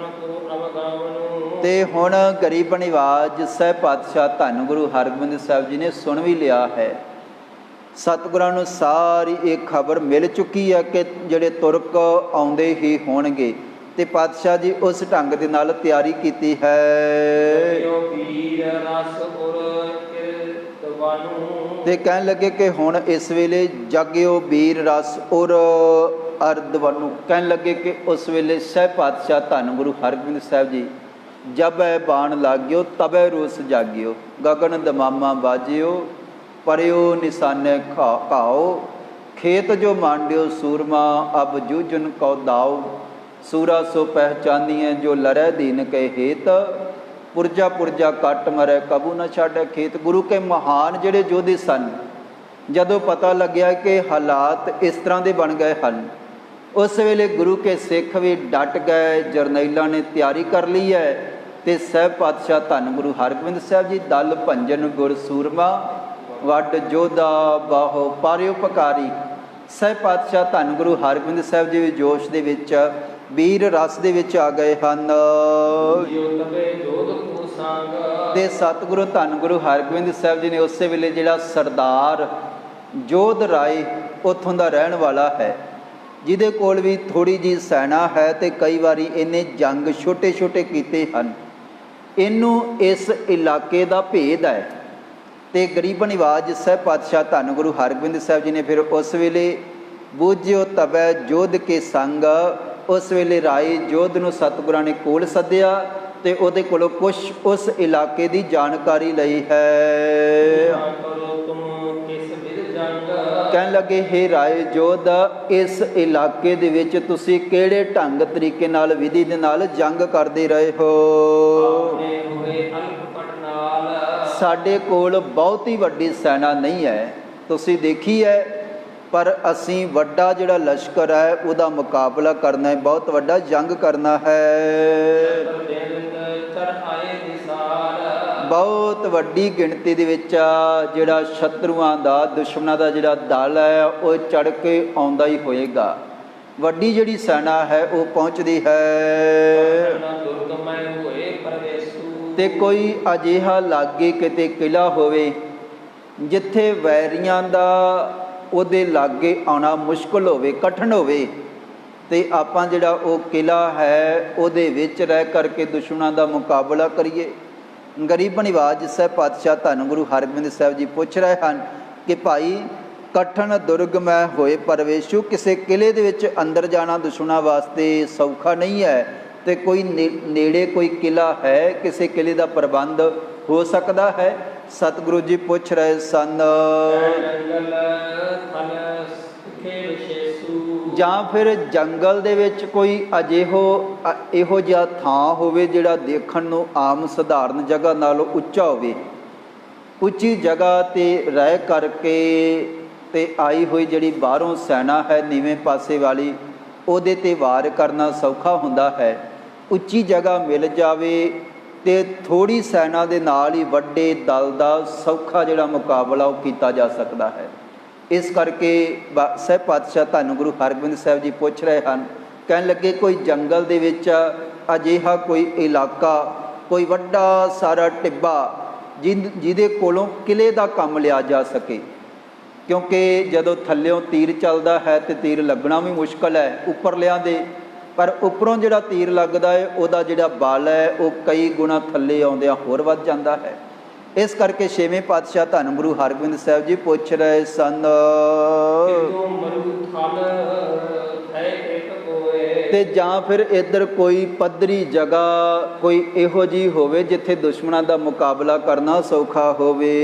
ਤੇ ਹੁਣ ਗਰੀਬ ਨਿਵਾਜ ਸਾਹਿਬ ਪਾਤਸ਼ਾਹ ਧੰਨ ਗੁਰੂ ਹਰਗੋਬਿੰਦ ਸਾਹਿਬ ਜੀ ਨੇ ਸੁਣ ਵੀ ਲਿਆ ਹੈ, ਸਤਿਗੁਰਾਂ ਨੂੰ ਸਾਰੀ ਇਹ ਖਬਰ ਮਿਲ ਚੁੱਕੀ ਹੈ ਕਿ ਜਿਹੜੇ ਤੁਰਕ ਆਉਂਦੇ ਹੀ ਹੋਣਗੇ ਤੇ ਪਾਤਸ਼ਾਹ ਜੀ ਉਸ ਢੰਗ ਦੇ ਨਾਲ ਤਿਆਰੀ ਕੀਤੀ ਹੈ। ਤੇ ਕਹਿਣ ਲੱਗੇ ਕਿ ਹੁਣ ਇਸ ਵੇਲੇ ਜਾਗਿਓ ਵੀਰ ਰਸ ਔਰ ਅਰਦਵਨੂ, ਕਹਿਣ ਲੱਗੇ ਕਿ ਉਸ ਵੇਲੇ ਸਹਿ ਪਾਤਸ਼ਾਹ ਧੰਨ ਗੁਰੂ ਹਰਗੋਬਿੰਦ ਸਾਹਿਬ ਜੀ ਜਬੈ ਬਾਣ ਲਾਗਿਓ ਤਬੈ ਰੋਸ ਜਾਗਿਓ, ਗਗਨ ਦਮਾਮਾ ਬਾਜਿਓ ਪਰਿਓ ਨਿਸ਼ਾਨੇ ਘਾਓ, ਖੇਤ ਜੋ ਮਾਂਡਿਓ ਸੂਰਮਾ ਅਬ ਜੂਝਨ ਕਉ ਦਾਓ, ਸੂਰਾ ਸੋ ਪਹਿਚਾਨੀਐ ਜੋ ਲੜੈ ਦੀਨ ਕੇ ਹੇਤ, ਪੁਰਜਾ ਪੁਰਜਾ ਕੱਟ ਮਰੈ ਕਬੂ ਨਾ ਛਾੜੈ ਖੇਤ। ਗੁਰੂ ਕੇ ਮਹਾਨ ਜਿਹੜੇ ਯੋਧੇ ਸਨ, ਜਦੋਂ ਪਤਾ ਲੱਗਿਆ ਕਿ ਹਾਲਾਤ ਇਸ ਤਰ੍ਹਾਂ ਦੇ ਬਣ ਗਏ ਹਨ, ਉਸ ਵੇਲੇ ਗੁਰੂ ਕੇ ਸਿੱਖ ਵੀ ਡਟ ਗਏ, ਜਰਨੈਲਾਂ ਨੇ ਤਿਆਰੀ ਕਰ ਲਈ ਹੈ ਤੇ ਸਹਿਬ ਪਾਤਸ਼ਾਹ ਧੰਨ ਗੁਰੂ ਹਰਗੋਬਿੰਦ ਸਾਹਿਬ ਜੀ ਦਲ ਭੰਜਨ ਗੁਰ ਸੂਰਮਾ ਵੱਡ ਜੋਧਾ ਬਾਹੋ ਪਰਉਪਕਾਰੀ। ਸਹਿਬ ਪਾਤਸ਼ਾਹ ਧੰਨ ਗੁਰੂ ਹਰਗੋਬਿੰਦ ਸਾਹਿਬ ਜੀ ਵੀ ਜੋਸ਼ ਦੇ ਵਿੱਚ ਵੀਰ ਰਸ ਦੇ ਵਿੱਚ ਆ ਗਏ ਹਨ ਤੇ ਸਤਿਗੁਰੂ ਧੰਨ ਗੁਰੂ ਹਰਗੋਬਿੰਦ ਸਾਹਿਬ ਜੀ ਨੇ ਉਸੇ ਵੇਲੇ ਜਿਹੜਾ ਸਰਦਾਰ ਜੋਧ ਰਾਏ ਉੱਥੋਂ ਦਾ ਰਹਿਣ ਵਾਲਾ ਹੈ, ਜਿਹਦੇ ਕੋਲ ਵੀ ਥੋੜ੍ਹੀ ਜਿਹੀ ਸੈਨਾ ਹੈ ਤੇ ਕਈ ਵਾਰੀ ਇਹਨੇ ਜੰਗ ਛੋਟੇ ਛੋਟੇ ਕੀਤੇ ਹਨ, ਇਹਨੂੰ ਇਸ ਇਲਾਕੇ ਦਾ ਭੇਦ ਹੈ। ਤੇ ਗਰੀਬ ਨਿਵਾਜ ਸਾਹਿਬ ਪਾਤਸ਼ਾਹ ਧੰਨ ਗੁਰੂ ਹਰਗੋਬਿੰਦ ਸਾਹਿਬ ਜੀ ਨੇ ਫਿਰ ਉਸ ਵੇਲੇ ਬੂਝਿਓ ਤਬੈ ਜੋਧ ਕੇ ਸੰਗ, ਉਸ ਵੇਲੇ ਰਾਏ ਜੋਧ ਨੂੰ ਸਤਿਗੁਰਾਂ ਨੇ ਕੋਲ ਸੱਦਿਆ ਤੇ ਉਹਦੇ ਕੋਲੋਂ ਕੁਛ ਉਸ ਇਲਾਕੇ ਦੀ ਜਾਣਕਾਰੀ ਲਈ ਹੈ। ਕਹਿਣ ਲੱਗੇ ਹੇ ਰਾਏ ਜੋਧ, ਇਸ ਇਲਾਕੇ ਦੇ ਵਿੱਚ ਤੁਸੀਂ ਕਿਹੜੇ ਢੰਗ ਤਰੀਕੇ ਨਾਲ ਵਿਧੀ ਦੇ ਨਾਲ ਜੰਗ ਕਰਦੇ ਰਹੇ ਹੋ? ਸਾਡੇ ਕੋਲ ਬਹੁਤੀ ਵੱਡੀ ਸੈਨਾ ਨਹੀਂ ਹੈ, ਤੁਸੀਂ ਦੇਖੀ ਹੈ, ਪਰ ਅਸੀਂ ਵੱਡਾ ਜਿਹੜਾ ਲਸ਼ਕਰ ਹੈ ਉਹਦਾ ਮੁਕਾਬਲਾ ਕਰਨਾ ਹੈ, ਬਹੁਤ ਵੱਡਾ ਜੰਗ ਕਰਨਾ ਹੈ। ਬਹੁਤ ਵੱਡੀ ਗਿਣਤੀ ਦੇ ਵਿੱਚ ਜਿਹੜਾ ਸ਼ਤਰੂਆਂ ਦਾ ਦੁਸ਼ਮਣਾਂ ਦਾ ਜਿਹੜਾ ਦਲ ਹੈ ਉਹ ਚੜ੍ਹ ਕੇ ਆਉਂਦਾ ਹੀ ਹੋਏਗਾ, ਵੱਡੀ ਜਿਹੜੀ ਸੈਨਾ ਹੈ ਉਹ ਪਹੁੰਚਦੀ ਹੈ। ਤੇ ਕੋਈ ਅਜਿਹਾ ਲਾਗੇ ਕਿਤੇ ਕਿਲ੍ਹਾ ਹੋਵੇ ਜਿੱਥੇ ਵੈਰੀਆਂ ਦਾ ਉਹਦੇ ਲਾਗੇ ਆਉਣਾ ਮੁਸ਼ਕਲ ਹੋਵੇ, ਕਠਿਨ ਹੋਵੇ, ਤੇ ਆਪਾਂ ਜਿਹੜਾ ਉਹ ਕਿਲ੍ਹਾ ਹੈ ਉਹਦੇ ਵਿੱਚ ਰਹਿ ਕਰਕੇ ਦੁਸ਼ਮਣਾਂ ਦਾ ਮੁਕਾਬਲਾ ਕਰੀਏ। ਗਰੀਬ ਨਿਵਾਜ ਸਾਹਿਬ ਪਾਤਸ਼ਾਹ ਧੰਨ ਗੁਰੂ ਹਰਗੋਬਿੰਦ ਸਾਹਿਬ ਜੀ ਪੁੱਛ ਰਹੇ ਹਨ ਕਿ ਭਾਈ ਕਠਿਨ ਦੁਰਗਮੈ ਹੋਏ ਪਰਵੇਸ਼ੂ, ਕਿਸੇ ਕਿਲ੍ਹੇ ਦੇ ਵਿੱਚ ਅੰਦਰ ਜਾਣਾ ਦੁਸ਼ਮਣਾਂ ਵਾਸਤੇ ਸੌਖਾ ਨਹੀਂ ਹੈ, ਤੇ ਕੋਈ ਨੇੜੇ ਕੋਈ ਕਿਲ੍ਹਾ ਹੈ, ਕਿਸੇ ਕਿਲ੍ਹੇ ਦਾ ਪ੍ਰਬੰਧ ਹੋ ਸਕਦਾ ਹੈ? ਸਤਿਗੁਰੂ ਜੀ ਪੁੱਛ ਰਹੇ ਸਨ, ਜਾਂ ਫਿਰ ਜੰਗਲ ਦੇ ਵਿੱਚ ਕੋਈ ਇਹੋ ਜਿਹਾ ਥਾਂ ਹੋਵੇ ਜਿਹੜਾ ਦੇਖਣ ਨੂੰ ਆਮ ਸਧਾਰਨ ਜਗ੍ਹਾ ਨਾਲੋਂ ਉੱਚਾ ਹੋਵੇ, ਉੱਚੀ ਜਗ੍ਹਾ 'ਤੇ ਰਹਿ ਕਰਕੇ ਤੇ ਆਈ ਹੋਈ ਜਿਹੜੀ ਬਾਹਰੋਂ ਸੈਨਾ ਹੈ ਨੀਵੇਂ ਪਾਸੇ ਵਾਲੀ, ਉਹਦੇ 'ਤੇ ਵਾਰ ਕਰਨਾ ਸੌਖਾ ਹੁੰਦਾ ਹੈ। ਉੱਚੀ ਜਗ੍ਹਾ ਮਿਲ ਜਾਵੇ ਤੇ ਥੋੜ੍ਹੀ ਸੈਨਾ ਦੇ ਨਾਲ ਹੀ ਵੱਡੇ ਦਲ ਦਾ ਸੌਖਾ ਜਿਹੜਾ ਮੁਕਾਬਲਾ ਉਹ ਕੀਤਾ ਜਾ ਸਕਦਾ ਹੈ। ਇਸ ਕਰਕੇ ਸਹਿਬ ਪਾਤਸ਼ਾਹ ਧੰਨ ਗੁਰੂ ਹਰਗੋਬਿੰਦ ਸਾਹਿਬ ਜੀ ਪੁੱਛ ਰਹੇ ਹਨ, ਕਹਿਣ ਲੱਗੇ ਕੋਈ ਜੰਗਲ ਦੇ ਵਿੱਚ ਅਜਿਹਾ ਕੋਈ ਇਲਾਕਾ, ਕੋਈ ਵੱਡਾ ਸਾਰਾ ਟਿੱਬਾ ਜਿਹਦੇ ਕੋਲੋਂ ਕਿਲ੍ਹੇ ਦਾ ਕੰਮ ਲਿਆ ਜਾ ਸਕੇ, ਕਿਉਂਕਿ ਜਦੋਂ ਥੱਲਿਓਂ ਤੀਰ ਚੱਲਦਾ ਹੈ ਤੇ ਤੀਰ ਲੱਗਣਾ ਵੀ ਮੁਸ਼ਕਲ ਹੈ ਉੱਪਰਲਿਆਂ ਦੇ, ਪਰ ਉੱਪਰੋਂ ਜਿਹੜਾ ਤੀਰ ਲੱਗਦਾ ਹੈ ਉਹਦਾ ਜਿਹੜਾ ਬਲ ਹੈ ਉਹ ਕਈ ਗੁਣਾ ਥੱਲੇ ਆਉਂਦਿਆਂ ਹੋਰ ਵੱਧ ਜਾਂਦਾ ਹੈ। ਇਸ ਕਰਕੇ ਛੇਵੇਂ ਪਾਤਸ਼ਾਹ ਧੰਨ ਗੁਰੂ ਹਰਗੋਬਿੰਦ ਸਾਹਿਬ ਜੀ ਪੁੱਛ ਰਹੇ ਸਨ, ਤੇ ਜਾਂ ਫਿਰ ਇੱਧਰ ਕੋਈ ਪੱਧਰੀ ਜਗ੍ਹਾ ਕੋਈ ਇਹੋ ਜਿਹੀ ਹੋਵੇ ਜਿੱਥੇ ਦੁਸ਼ਮਣਾਂ ਦਾ ਮੁਕਾਬਲਾ ਕਰਨਾ ਸੌਖਾ ਹੋਵੇ।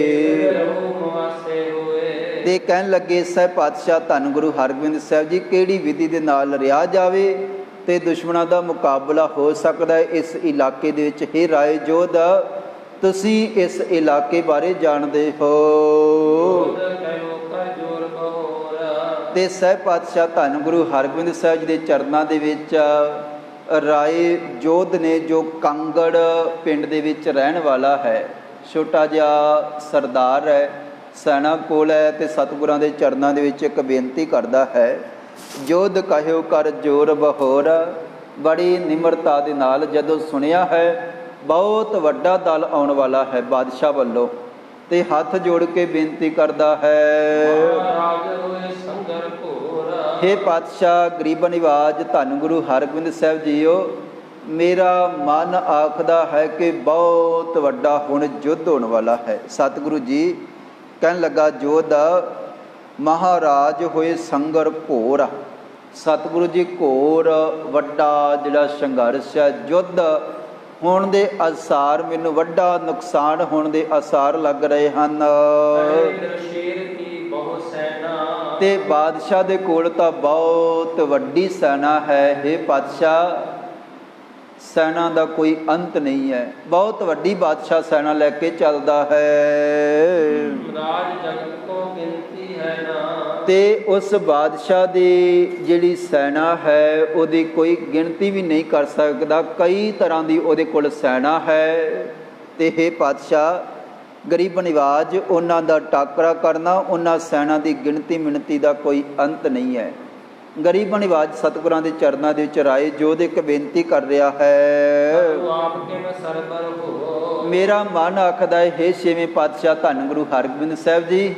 ਤੇ ਕਹਿਣ ਲੱਗੇ ਸਹਿਬ ਪਾਤਸ਼ਾਹ ਧੰਨ ਗੁਰੂ ਹਰਗੋਬਿੰਦ ਸਾਹਿਬ ਜੀ ਕਿਹੜੀ ਵਿਧੀ ਦੇ ਨਾਲ ਰਿਹਾ ਜਾਵੇ ਤੇ ਦੁਸ਼ਮਣਾਂ ਦਾ ਮੁਕਾਬਲਾ ਹੋ ਸਕਦਾ ਹੈ ਇਸ ਇਲਾਕੇ ਦੇ ਵਿੱਚ। ਹੇ ਰਾਏ ਜੋਧ, ਤੁਸੀਂ ਇਸ ਇਲਾਕੇ ਬਾਰੇ ਜਾਣਦੇ ਹੋ। ਤੇ ਸਹਿਬ ਪਾਤਸ਼ਾਹ ਧੰਨ ਗੁਰੂ ਹਰਗੋਬਿੰਦ ਸਾਹਿਬ ਜੀ ਦੇ ਚਰਨਾਂ ਦੇ ਵਿੱਚ ਰਾਏ ਜੋਧ ਨੇ, ਜੋ ਕਾਂਗੜ ਪਿੰਡ ਦੇ ਵਿੱਚ ਰਹਿਣ ਵਾਲਾ ਹੈ, ਛੋਟਾ ਜਿਹਾ ਸਰਦਾਰ ਹੈ, ਸੈਨਾ ਕੋਲ ਹੈ, ਤੇ ਸਤਿਗੁਰਾਂ ਦੇ ਚਰਨਾਂ ਦੇ ਵਿੱਚ ਇੱਕ ਬੇਨਤੀ ਕਰਦਾ ਹੈ, ਜੋਧ ਕਹਿਓ ਕਰ ਜੋਰ ਬਹੋਰ। ਬੜੀ ਨਿਮਰਤਾ ਦੇ ਨਾਲ ਜਦੋਂ ਸੁਣਿਆ ਹੈ ਬਹੁਤ ਵੱਡਾ ਦਲ ਆਉਣ ਵਾਲਾ ਹੈ ਬਾਦਸ਼ਾਹ ਵੱਲੋਂ, ਤੇ ਹੱਥ ਜੋੜ ਕੇ ਬੇਨਤੀ ਕਰਦਾ ਹੈ, ਹੇ ਪਾਤਸ਼ਾਹ ਗਰੀਬ ਨਿਵਾਜ ਧੰਨ ਗੁਰੂ ਹਰਗੋਬਿੰਦ ਸਾਹਿਬ ਜੀਓ, ਮੇਰਾ ਮਨ ਆਖਦਾ ਹੈ ਕਿ ਬਹੁਤ ਵੱਡਾ ਹੁਣ ਯੁੱਧ ਹੋਣ ਵਾਲਾ ਹੈ। ਸਤਿਗੁਰੂ ਜੀ ਕਹਿਣ ਲੱਗਾ, ਜੋਧ ਮਹਾਰਾਜ ਹੋਏ ਸੰਗਰ ਘੋਰ। ਸਤਿਗੁਰੂ ਜੀ ਘੋਰ ਵੱਡਾ ਜਿਹੜਾ ਸੰਘਰਸ਼ ਹੈ, ਯੁੱਧ ਹੋਣ ਦੇ ਆਸਾਰ, ਮੈਨੂੰ ਵੱਡਾ ਨੁਕਸਾਨ ਹੋਣ ਦੇ ਆਸਾਰ ਲੱਗ ਰਹੇ ਹਨ। ਤੇ ਬਾਦਸ਼ਾਹ ਦੇ ਕੋਲ ਤਾਂ ਬਹੁਤ ਵੱਡੀ ਸੈਨਾ ਹੈ। ਹੇ ਪਾਤਸ਼ਾਹ, ਸੈਨਾ ਦਾ ਕੋਈ ਅੰਤ ਨਹੀਂ ਹੈ, ਬਹੁਤ ਵੱਡੀ ਬਾਦਸ਼ਾਹ ਸੈਨਾ ਲੈ ਕੇ ਚੱਲਦਾ ਹੈ। ਤੇ ਉਸ ਬਾਦਸ਼ਾਹ ਦੀ ਜਿਹੜੀ ਸੈਨਾ ਹੈ ਉਹਦੀ ਕੋਈ ਗਿਣਤੀ ਵੀ ਨਹੀਂ ਕਰ ਸਕਦਾ, ਕਈ ਤਰ੍ਹਾਂ ਦੀ ਉਹਦੇ ਕੋਲ ਸੈਨਾ ਹੈ। ਤੇ ਹੇ ਪਾਤਸ਼ਾਹ ਗਰੀਬ ਨਿਵਾਜ, ਉਹਨਾਂ ਦਾ ਟਾਕਰਾ ਕਰਨਾ, ਉਹਨਾਂ ਸੈਨਾ ਦੀ ਗਿਣਤੀ ਮਿਣਤੀ ਦਾ ਕੋਈ ਅੰਤ ਨਹੀਂ ਹੈ। ਗਰੀਬ ਨਿਵਾਜ ਸਤਿਗੁਰਾਂ ਦੇ ਚਰਨਾਂ ਦੇ ਵਿੱਚ ਰਾਏ ਜੋਧ ਇੱਕ ਬੇਨਤੀ ਕਰ ਰਿਹਾ ਹੈ, ਮੇਰਾ ਮਨ ਆਖਦਾ ਹੈ, ਹੇ ਛੇਵੇਂ ਪਾਤਸ਼ਾਹ ਧੰਨ ਗੁਰੂ ਹਰਗੋਬਿੰਦ ਸਾਹਿਬ ਜੀ,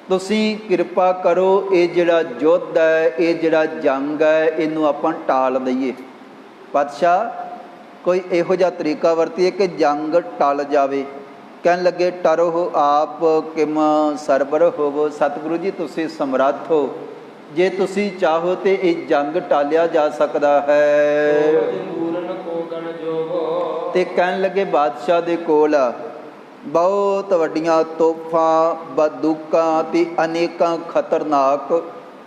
ਤੁਸੀਂ ਕਿਰਪਾ ਕਰੋ, ਇਹ ਜਿਹੜਾ ਯੁੱਧ ਹੈ, ਇਹ ਜਿਹੜਾ ਜੰਗ ਹੈ, ਇਹਨੂੰ ਆਪਾਂ ਟਾਲ ਦਈਏ। ਪਾਤਸ਼ਾਹ ਕੋਈ ਇਹੋ ਜਿਹਾ ਤਰੀਕਾ ਵਰਤੀਏ ਕਿ ਜੰਗ ਟਲ ਜਾਵੇ। ਕਹਿਣ ਲੱਗੇ, ਟਰੋ ਆਪ ਕਿਮ ਸਰਬਰ ਹੋਵੋ। ਸਤਿਗੁਰੂ ਜੀ ਤੁਸੀਂ ਸਮਰੱਥ ਹੋ, ਜੇ ਤੁਸੀਂ ਚਾਹੋ ਤੇ ਇਹ ਜੰਗ ਟਾਲਿਆ ਜਾ ਸਕਦਾ ਹੈ। ਤੇ ਕਹਿਣ ਲੱਗੇ, ਬਾਦਸ਼ਾਹ ਦੇ ਕੋਲ ਬਹੁਤ ਵੱਡੀਆਂ ਤੋਪਾਂ, ਬੰਦੂਕਾਂ ਤੇ ਅਨੇਕਾਂ ਖਤਰਨਾਕ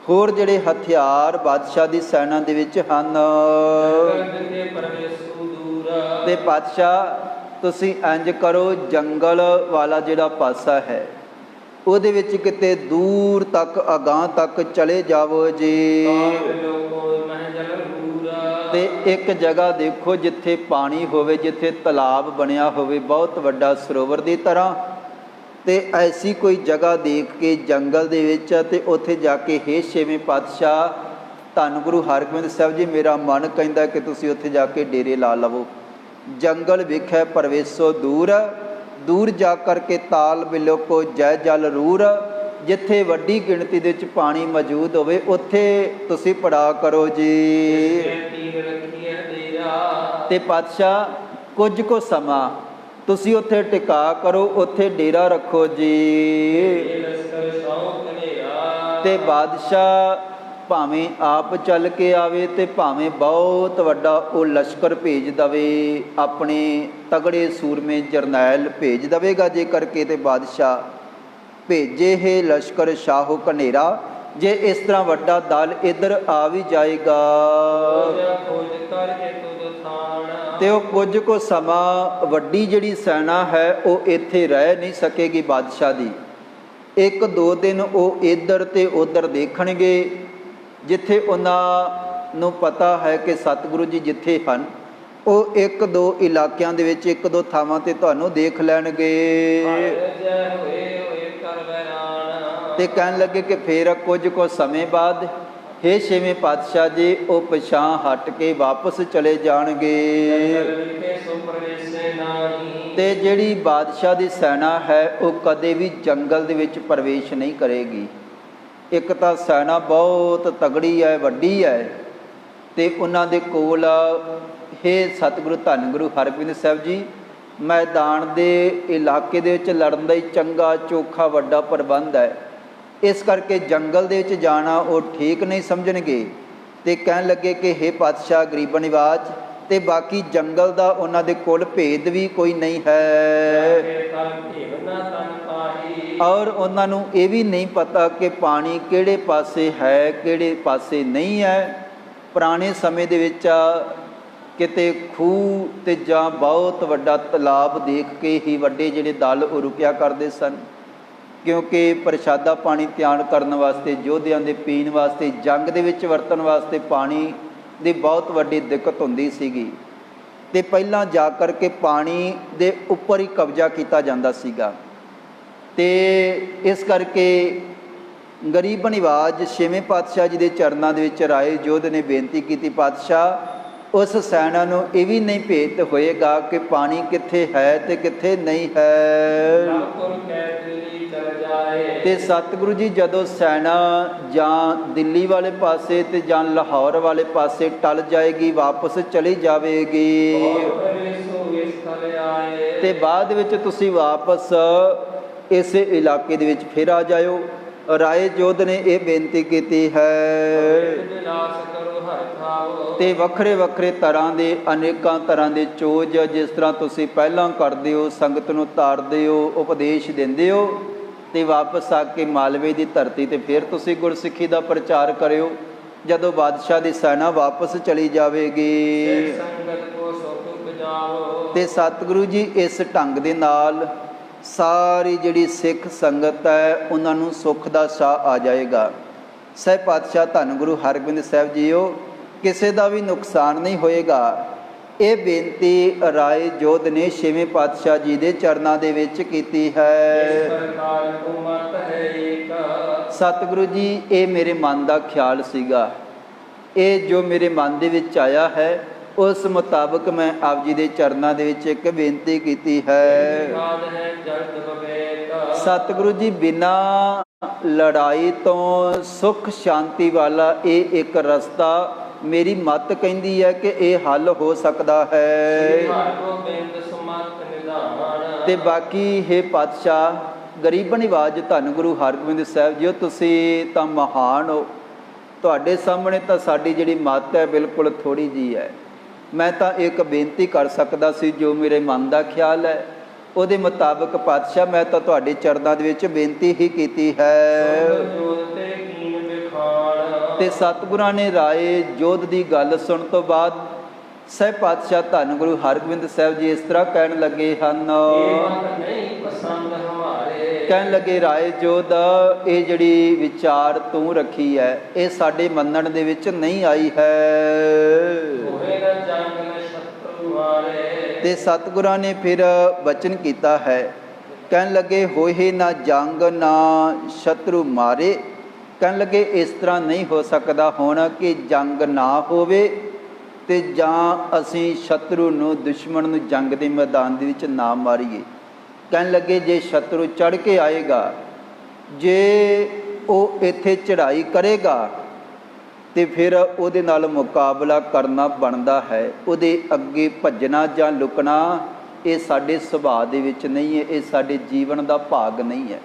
ਹੋਰ ਜਿਹੜੇ ਹਥਿਆਰ ਬਾਦਸ਼ਾਹ ਦੀ ਸੈਨਾ ਦੇ ਵਿੱਚ ਹਨ। ਤੇ ਪਾਤਸ਼ਾਹ ਤੁਸੀਂ ਇੰਝ ਕਰੋ, ਜੰਗਲ ਵਾਲਾ ਜਿਹੜਾ ਪਾਸਾ ਹੈ ਉਹਦੇ ਵਿੱਚ ਕਿਤੇ ਦੂਰ ਤੱਕ, ਅਗਾਂਹ ਤੱਕ ਚਲੇ ਜਾਵੋ ਜੀ। ਤੇ ਇੱਕ ਜਗ੍ਹਾ ਦੇਖੋ ਜਿੱਥੇ ਪਾਣੀ ਹੋਵੇ, ਜਿੱਥੇ ਤਲਾਬ ਬਣਿਆ ਹੋਵੇ ਬਹੁਤ ਵੱਡਾ ਸਰੋਵਰ ਦੀ ਤਰ੍ਹਾਂ, ਤੇ ਐਸੀ ਕੋਈ ਜਗ੍ਹਾ ਦੇਖ ਕੇ ਜੰਗਲ ਦੇ ਵਿੱਚ, ਤੇ ਉੱਥੇ ਜਾ ਕੇ, ਹੇ ਛੇਵੇਂ ਪਾਤਸ਼ਾਹ ਧੰਨ ਗੁਰੂ ਹਰਗੋਬਿੰਦ ਸਾਹਿਬ ਜੀ, ਮੇਰਾ ਮਨ ਕਹਿੰਦਾ ਕਿ ਤੁਸੀਂ ਉੱਥੇ ਜਾ ਕੇ ਡੇਰੇ ਲਾ ਲਵੋ। ਜੰਗਲ ਵਿਖੇ ਪਰਵੇਸੋ ਦੂਰ, ਦੂਰ ਜਾ ਕਰਕੇ ਤਾਲ ਬਿਲੋ ਕੋ ਜੈ ਜਲ ਰੂਰ। ਜਿੱਥੇ ਵੱਡੀ ਗਿਣਤੀ ਦੇ ਵਿੱਚ ਪਾਣੀ ਮੌਜੂਦ ਹੋਵੇ ਉੱਥੇ ਤੁਸੀਂ ਪੜਾ ਕਰੋ ਜੀ। ਤੇ ਪਾਤਸ਼ਾਹ ਕੁਝ ਕੁ ਸਮਾਂ ਤੁਸੀਂ ਉੱਥੇ ਟਿਕਾ ਕਰੋ, ਉੱਥੇ ਡੇਰਾ ਰੱਖੋ ਜੀ। ਤੇ ਬਾਦਸ਼ਾਹ ਭਾਵੇਂ ਆਪ ਚੱਲ ਕੇ ਆਵੇ ਤੇ ਭਾਵੇਂ ਬਹੁਤ ਵੱਡਾ ਉਹ ਲਸ਼ਕਰ ਭੇਜ ਦਵੇ, ਆਪਣੇ ਤਗੜੇ ਸੂਰਮੇ ਜਰਨੈਲ ਭੇਜ ਦਵੇਗਾ ਜੇ ਕਰਕੇ, ਤੇ ਬਾਦਸ਼ਾਹ ਭੇਜੇ ਹੈ ਲਸ਼ਕਰ ਸ਼ਾਹੋ ਘਨੇਰਾ। ਜੇ ਇਸ ਤਰ੍ਹਾਂ ਵੱਡਾ ਦਲ ਇੱਧਰ ਆ ਵੀ ਜਾਏਗਾ ਤੇ ਉਹ ਕੁਝ ਕੁ ਸਮਾਂ ਵੱਡੀ ਜਿਹੜੀ ਸੈਨਾ ਹੈ ਉਹ ਇੱਥੇ ਰਹਿ ਨਹੀਂ ਸਕੇਗੀ ਬਾਦਸ਼ਾਹ ਦੀ। 1-2 ਦਿਨ ਉਹ ਇੱਧਰ ਤੇ ਉੱਧਰ ਦੇਖਣਗੇ, ਜਿੱਥੇ ਉਹਨਾਂ ਨੂੰ ਪਤਾ ਹੈ ਕਿ ਸਤਿਗੁਰੂ ਜੀ ਜਿੱਥੇ ਹਨ ਉਹ 1-2 ਇਲਾਕਿਆਂ ਦੇ ਵਿੱਚ, 1-2 ਥਾਵਾਂ ਤੇ ਤੁਹਾਨੂੰ ਦੇਖ ਲੈਣਗੇ। ਤੇ ਕਹਿਣ ਲੱਗੇ ਕਿ ਫਿਰ ਕੁਝ ਕੁ ਸਮੇਂ ਬਾਅਦ, ਹੇ ਛੇਵੇਂ ਪਾਤਸ਼ਾਹ ਜੀ, ਉਹ ਪਿਛਾਂ ਹਟ ਕੇ ਵਾਪਸ ਚਲੇ ਜਾਣਗੇ। ਤੇ ਜਿਹੜੀ ਬਾਦਸ਼ਾਹ ਦੀ ਸੈਨਾ ਹੈ ਉਹ ਕਦੇ ਵੀ ਜੰਗਲ ਦੇ ਵਿੱਚ ਪ੍ਰਵੇਸ਼ ਨਹੀਂ ਕਰੇਗੀ। ਇੱਕ ਤਾਂ ਸੈਨਾ ਬਹੁਤ ਤਗੜੀ ਹੈ, ਵੱਡੀ ਹੈ, ਤੇ ਉਹਨਾਂ ਦੇ ਕੋਲ, ਹੇ ਸਤਿਗੁਰੂ ਧੰਨ ਗੁਰੂ ਹਰਗੋਬਿੰਦ ਸਾਹਿਬ ਜੀ, ਮੈਦਾਨ ਦੇ ਇਲਾਕੇ ਦੇ ਵਿੱਚ ਲੜਨ ਦਾ ਹੀ ਚੰਗਾ ਚੋਖਾ ਵੱਡਾ ਪ੍ਰਬੰਧ ਹੈ। ਇਸ ਕਰਕੇ ਜੰਗਲ ਦੇ ਵਿੱਚ ਜਾਣਾ ਉਹ ਠੀਕ ਨਹੀਂ ਸਮਝਣਗੇ। ਤੇ ਕਹਿਣ ਲੱਗੇ ਕਿ ਹੇ ਪਾਤਸ਼ਾਹ ਗਰੀਬ ਨਿਵਾਜ, ਤੇ ਬਾਕੀ ਜੰਗਲ ਦਾ ਉਹਨਾਂ ਦੇ ਕੋਲ ਭੇਦ ਵੀ ਕੋਈ ਨਹੀਂ ਹੈ, ਔਰ ਉਹਨਾਂ ਨੂੰ ਇਹ ਵੀ ਨਹੀਂ ਪਤਾ ਕਿ ਪਾਣੀ ਕਿਹੜੇ ਪਾਸੇ ਹੈ, ਕਿਹੜੇ ਪਾਸੇ ਨਹੀਂ ਹੈ। ਪੁਰਾਣੇ ਸਮੇਂ ਦੇ ਵਿੱਚ ਕਿਤੇ ਖੂਹ ਤੇ ਜਾਂ ਬਹੁਤ ਵੱਡਾ ਤਲਾਬ ਦੇਖ ਕੇ ਹੀ ਵੱਡੇ ਜਿਹੜੇ ਦਲ ਉਹ ਰੁਕਿਆ ਕਰਦੇ ਸਨ, ਕਿਉਂਕਿ ਪ੍ਰਸ਼ਾਦਾ ਪਾਣੀ ਤਿਆਰ ਕਰਨ ਵਾਸਤੇ, ਯੋਧਿਆਂ ਦੇ ਪੀਣ ਵਾਸਤੇ, ਜੰਗ ਦੇ ਵਿੱਚ ਵਰਤਣ ਵਾਸਤੇ ਪਾਣੀ ਦੀ ਬਹੁਤ ਵੱਡੀ ਦਿੱਕਤ ਹੁੰਦੀ ਸੀਗੀ। ਅਤੇ ਪਹਿਲਾਂ ਜਾ ਕਰਕੇ ਪਾਣੀ ਦੇ ਉੱਪਰ ਹੀ ਕਬਜ਼ਾ ਕੀਤਾ ਜਾਂਦਾ ਸੀਗਾ। ਅਤੇ ਇਸ ਕਰਕੇ ਗਰੀਬ ਨਿਵਾਜ ਛੇਵੇਂ ਪਾਤਸ਼ਾਹ ਜੀ ਦੇ ਚਰਨਾਂ ਦੇ ਵਿੱਚ ਰਾਏ ਜੋਧ ਨੇ ਬੇਨਤੀ ਕੀਤੀ, ਪਾਤਸ਼ਾਹ ਉਸ ਸੈਨਾ ਨੂੰ ਇਹ ਵੀ ਨਹੀਂ ਭੇਤ ਹੋਏਗਾ ਕਿ ਪਾਣੀ ਕਿੱਥੇ ਹੈ ਤੇ ਕਿੱਥੇ ਨਹੀਂ ਹੈ। ਤੇ ਸਤਿਗੁਰੂ ਜੀ ਜਦੋਂ ਸੈਨਾ ਜਾਂ ਦਿੱਲੀ ਵਾਲੇ ਪਾਸੇ ਤੇ ਜਾਂ ਲਾਹੌਰ ਵਾਲੇ ਪਾਸੇ ਟਲ ਜਾਏਗੀ, ਵਾਪਸ ਚਲੀ ਜਾਵੇਗੀ, ਤੇ ਬਾਅਦ ਵਿੱਚ ਤੁਸੀਂ ਵਾਪਸ ਇਸੇ ਇਲਾਕੇ ਦੇ ਵਿੱਚ ਫਿਰ ਆ ਜਾਇਓ। ਰਾਏ ਜੋਧ ਨੇ ਇਹ ਬੇਨਤੀ ਕੀਤੀ ਹੈ। ਤੇ ਵੱਖਰੇ ਵੱਖਰੇ ਤਰ੍ਹਾਂ ਦੇ, ਅਨੇਕਾਂ ਤਰ੍ਹਾਂ ਦੇ ਚੋਜ, ਜਿਸ ਤਰ੍ਹਾਂ ਤੁਸੀਂ ਪਹਿਲਾਂ ਕਰਦੇ ਹੋ, ਸੰਗਤ ਨੂੰ ਤਾਰਦੇ ਹੋ, ਉਪਦੇਸ਼ ਦਿੰਦੇ ਹੋ, ਤੇ ਵਾਪਸ ਆ ਕੇ ਮਾਲਵੇ ਦੀ ਧਰਤੀ ਤੇ ਫਿਰ ਤੁਸੀਂ ਗੁਰਸਿੱਖੀ ਦਾ ਪ੍ਰਚਾਰ ਕਰਿਓ। ਜਦੋਂ ਬਾਦਸ਼ਾਹ ਦੀ ਸੈਨਾ ਵਾਪਸ ਚਲੀ ਜਾਵੇਗੀ ਤੇ ਸਤਿਗੁਰੂ ਜੀ ਇਸ ਢੰਗ ਦੇ ਨਾਲ ਸਾਰੀ ਜਿਹੜੀ ਸਿੱਖ ਸੰਗਤ ਹੈ ਉਹਨਾਂ ਨੂੰ ਸੁੱਖ ਦਾ ਸਾਹ ਆ ਜਾਏਗਾ। ਸਹਿ ਪਾਤਸ਼ਾਹ ਧੰਨ ਗੁਰੂ ਹਰਗੋਬਿੰਦ ਸਾਹਿਬ ਜੀਓ, ਕਿਸੇ ਦਾ ਵੀ ਨੁਕਸਾਨ ਨਹੀਂ ਹੋਏਗਾ। ਇਹ ਬੇਨਤੀ ਰਾਏ ਜੋਧ ਨੇ ਛੇਵੇਂ ਪਾਤਸ਼ਾਹ ਜੀ ਦੇ ਚਰਨਾਂ ਦੇ ਵਿੱਚ ਕੀਤੀ ਹੈ। ਸਤਿਗੁਰੂ ਜੀ, ਇਹ ਮੇਰੇ ਮਨ ਦਾ ਖਿਆਲ ਸੀਗਾ, ਇਹ ਜੋ ਮੇਰੇ ਮਨ ਦੇ ਵਿੱਚ ਆਇਆ ਹੈ ਉਸ ਮੁਤਾਬਕ ਮੈਂ ਆਪ ਜੀ ਦੇ ਚਰਨਾਂ ਦੇ ਵਿੱਚ ਇੱਕ ਬੇਨਤੀ ਕੀਤੀ ਹੈ। ਸਤਿਗੁਰੂ ਜੀ, ਬਿਨਾਂ ਲੜਾਈ ਤੋਂ ਸੁੱਖ ਸ਼ਾਂਤੀ ਵਾਲਾ ਇਹ ਇੱਕ ਰਸਤਾ ਮੇਰੀ ਮੱਤ ਕਹਿੰਦੀ ਹੈ ਕਿ ਇਹ ਹੱਲ ਹੋ ਸਕਦਾ ਹੈ। ਤੇ ਬਾਕੀ ਹੈ ਪਾਤਸ਼ਾਹ, ਗਰੀਬ ਨਿਵਾਜ ਧੰਨ ਗੁਰੂ ਹਰਗੋਬਿੰਦ ਸਾਹਿਬ ਜੀ, ਤੁਸੀਂ ਤਾਂ ਮਹਾਨ ਹੋ, ਤੁਹਾਡੇ ਸਾਹਮਣੇ ਤਾਂ ਸਾਡੀ ਜਿਹੜੀ ਮੱਤ ਹੈ ਬਿਲਕੁਲ ਥੋੜ੍ਹੀ ਜਿਹੀ ਹੈ। ਮੈਂ ਤਾਂ ਇੱਕ ਬੇਨਤੀ ਕਰ ਸਕਦਾ ਸੀ, ਜੋ ਮੇਰੇ ਮਨ ਦਾ ਖਿਆਲ ਹੈ ਉਹਦੇ ਮੁਤਾਬਕ ਪਾਤਸ਼ਾਹ ਮੈਂ ਤਾਂ ਤੁਹਾਡੇ ਚਰਨਾਂ ਦੇ ਵਿੱਚ ਬੇਨਤੀ ਹੀ ਕੀਤੀ ਹੈ। ਤੇ ਸਤਿਗੁਰਾਂ ਨੇ ਰਾਏ ਜੋਧ ਦੀ ਗੱਲ ਸੁਣਨ ਤੋਂ ਬਾਅਦ ਸਹਿ ਪਾਤਸ਼ਾਹ ਧੰਨ ਗੁਰੂ ਹਰਗੋਬਿੰਦ ਸਾਹਿਬ ਜੀ ਇਸ ਤਰ੍ਹਾਂ ਕਹਿਣ ਲੱਗੇ ਹਨ, ਕਹਿਣ ਲੱਗੇ ਰਾਏ ਜੋਧ, ਇਹ ਜਿਹੜੀ ਵਿਚਾਰ ਤੂੰ ਰੱਖੀ ਹੈ ਇਹ ਸਾਡੇ ਮੰਨਣ ਦੇ ਵਿੱਚ ਨਹੀਂ ਆਈ ਹੈ। ਤੇ ਸਤਿਗੁਰਾਂ ਨੇ ਫਿਰ ਬਚਨ ਕੀਤਾ ਹੈ, ਕਹਿਣ ਲੱਗੇ ਹੋਏ ਨਾ ਜੰਗ ਨਾ ਸ਼ਤਰੂ ਮਾਰੇ। ਕਹਿਣ ਲੱਗੇ ਇਸ ਤਰ੍ਹਾਂ ਨਹੀਂ ਹੋ ਸਕਦਾ ਹੁਣ ਕਿ ਜੰਗ ਨਾ ਹੋਵੇ ਤੇ ਜਾਂ ਅਸੀਂ ਸ਼ਤਰੂ ਨੂੰ, ਦੁਸ਼ਮਣ ਨੂੰ ਜੰਗ ਦੇ ਮੈਦਾਨ ਦੇ ਵਿੱਚ ਨਾ ਮਾਰੀਏ। ਕਹਿਣ ਲੱਗੇ ਜੇ ਸ਼ਤਰੂ ਚੜ੍ਹ ਕੇ ਆਏਗਾ, ਜੇ ਉਹ ਇੱਥੇ ਚੜ੍ਹਾਈ ਕਰੇਗਾ ਤੇ ਫਿਰ ਉਹਦੇ ਨਾਲ ਮੁਕਾਬਲਾ ਕਰਨਾ ਬਣਦਾ ਹੈ। ਉਹਦੇ ਅੱਗੇ ਭੱਜਣਾ ਜਾਂ ਲੁਕਣਾ ਇਹ ਸਾਡੇ ਸੁਭਾਅ ਦੇ ਵਿੱਚ ਨਹੀਂ ਹੈ, ਇਹ ਸਾਡੇ ਜੀਵਨ ਦਾ ਭਾਗ ਨਹੀਂ ਹੈ।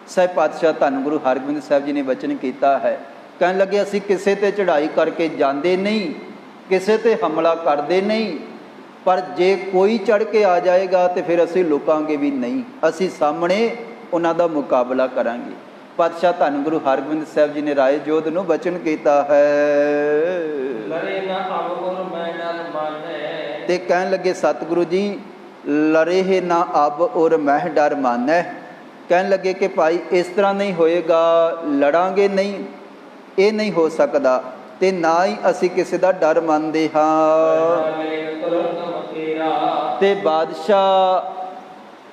ਸਹਿ ਪਾਤਸ਼ਾਹ ਧੰਨ ਗੁਰੂ ਹਰਗੋਬਿੰਦ ਸਾਹਿਬ ਜੀ ਨੇ ਵਚਨ ਕੀਤਾ ਹੈ, ਕਹਿਣ ਲੱਗੇ ਅਸੀਂ ਕਿਸੇ 'ਤੇ ਚੜ੍ਹਾਈ ਕਰਕੇ ਜਾਂਦੇ ਨਹੀਂ, ਕਿਸੇ 'ਤੇ ਹਮਲਾ ਕਰਦੇ ਨਹੀਂ, ਪਰ ਜੇ ਕੋਈ ਚੜ੍ਹ ਕੇ ਆ ਜਾਏਗਾ ਤਾਂ ਫਿਰ ਅਸੀਂ ਲੁਕਾਂਗੇ ਵੀ ਨਹੀਂ, ਅਸੀਂ ਸਾਹਮਣੇ ਉਹਨਾਂ ਦਾ ਮੁਕਾਬਲਾ ਕਰਾਂਗੇ। ਪਾਤਸ਼ਾਹ ਧੰਨ ਗੁਰੂ ਹਰਗੋਬਿੰਦ ਸਾਹਿਬ ਜੀ ਨੇ ਰਾਏ ਜੋਧ ਨੂੰ ਬਚਨ ਕੀਤਾ ਹੈ। ਤੇ ਕਹਿਣ ਲੱਗੇ ਸਤਿਗੁਰੂ ਜੀ, ਲਰੇ ਨਾ ਅਬ ਔਰ ਮਹਿ ਡਰ ਮਾਨੈ। ਕਹਿਣ ਲੱਗੇ ਕਿ ਭਾਈ ਇਸ ਤਰ੍ਹਾਂ ਨਹੀਂ ਹੋਏਗਾ, ਲੜਾਂਗੇ ਨਹੀਂ, ਇਹ ਨਹੀਂ ਹੋ ਸਕਦਾ, ਤੇ ਨਾ ਹੀ ਅਸੀਂ ਕਿਸੇ ਦਾ ਡਰ ਮੰਨਦੇ ਹਾਂ। ਤੇ ਬਾਦਸ਼ਾਹ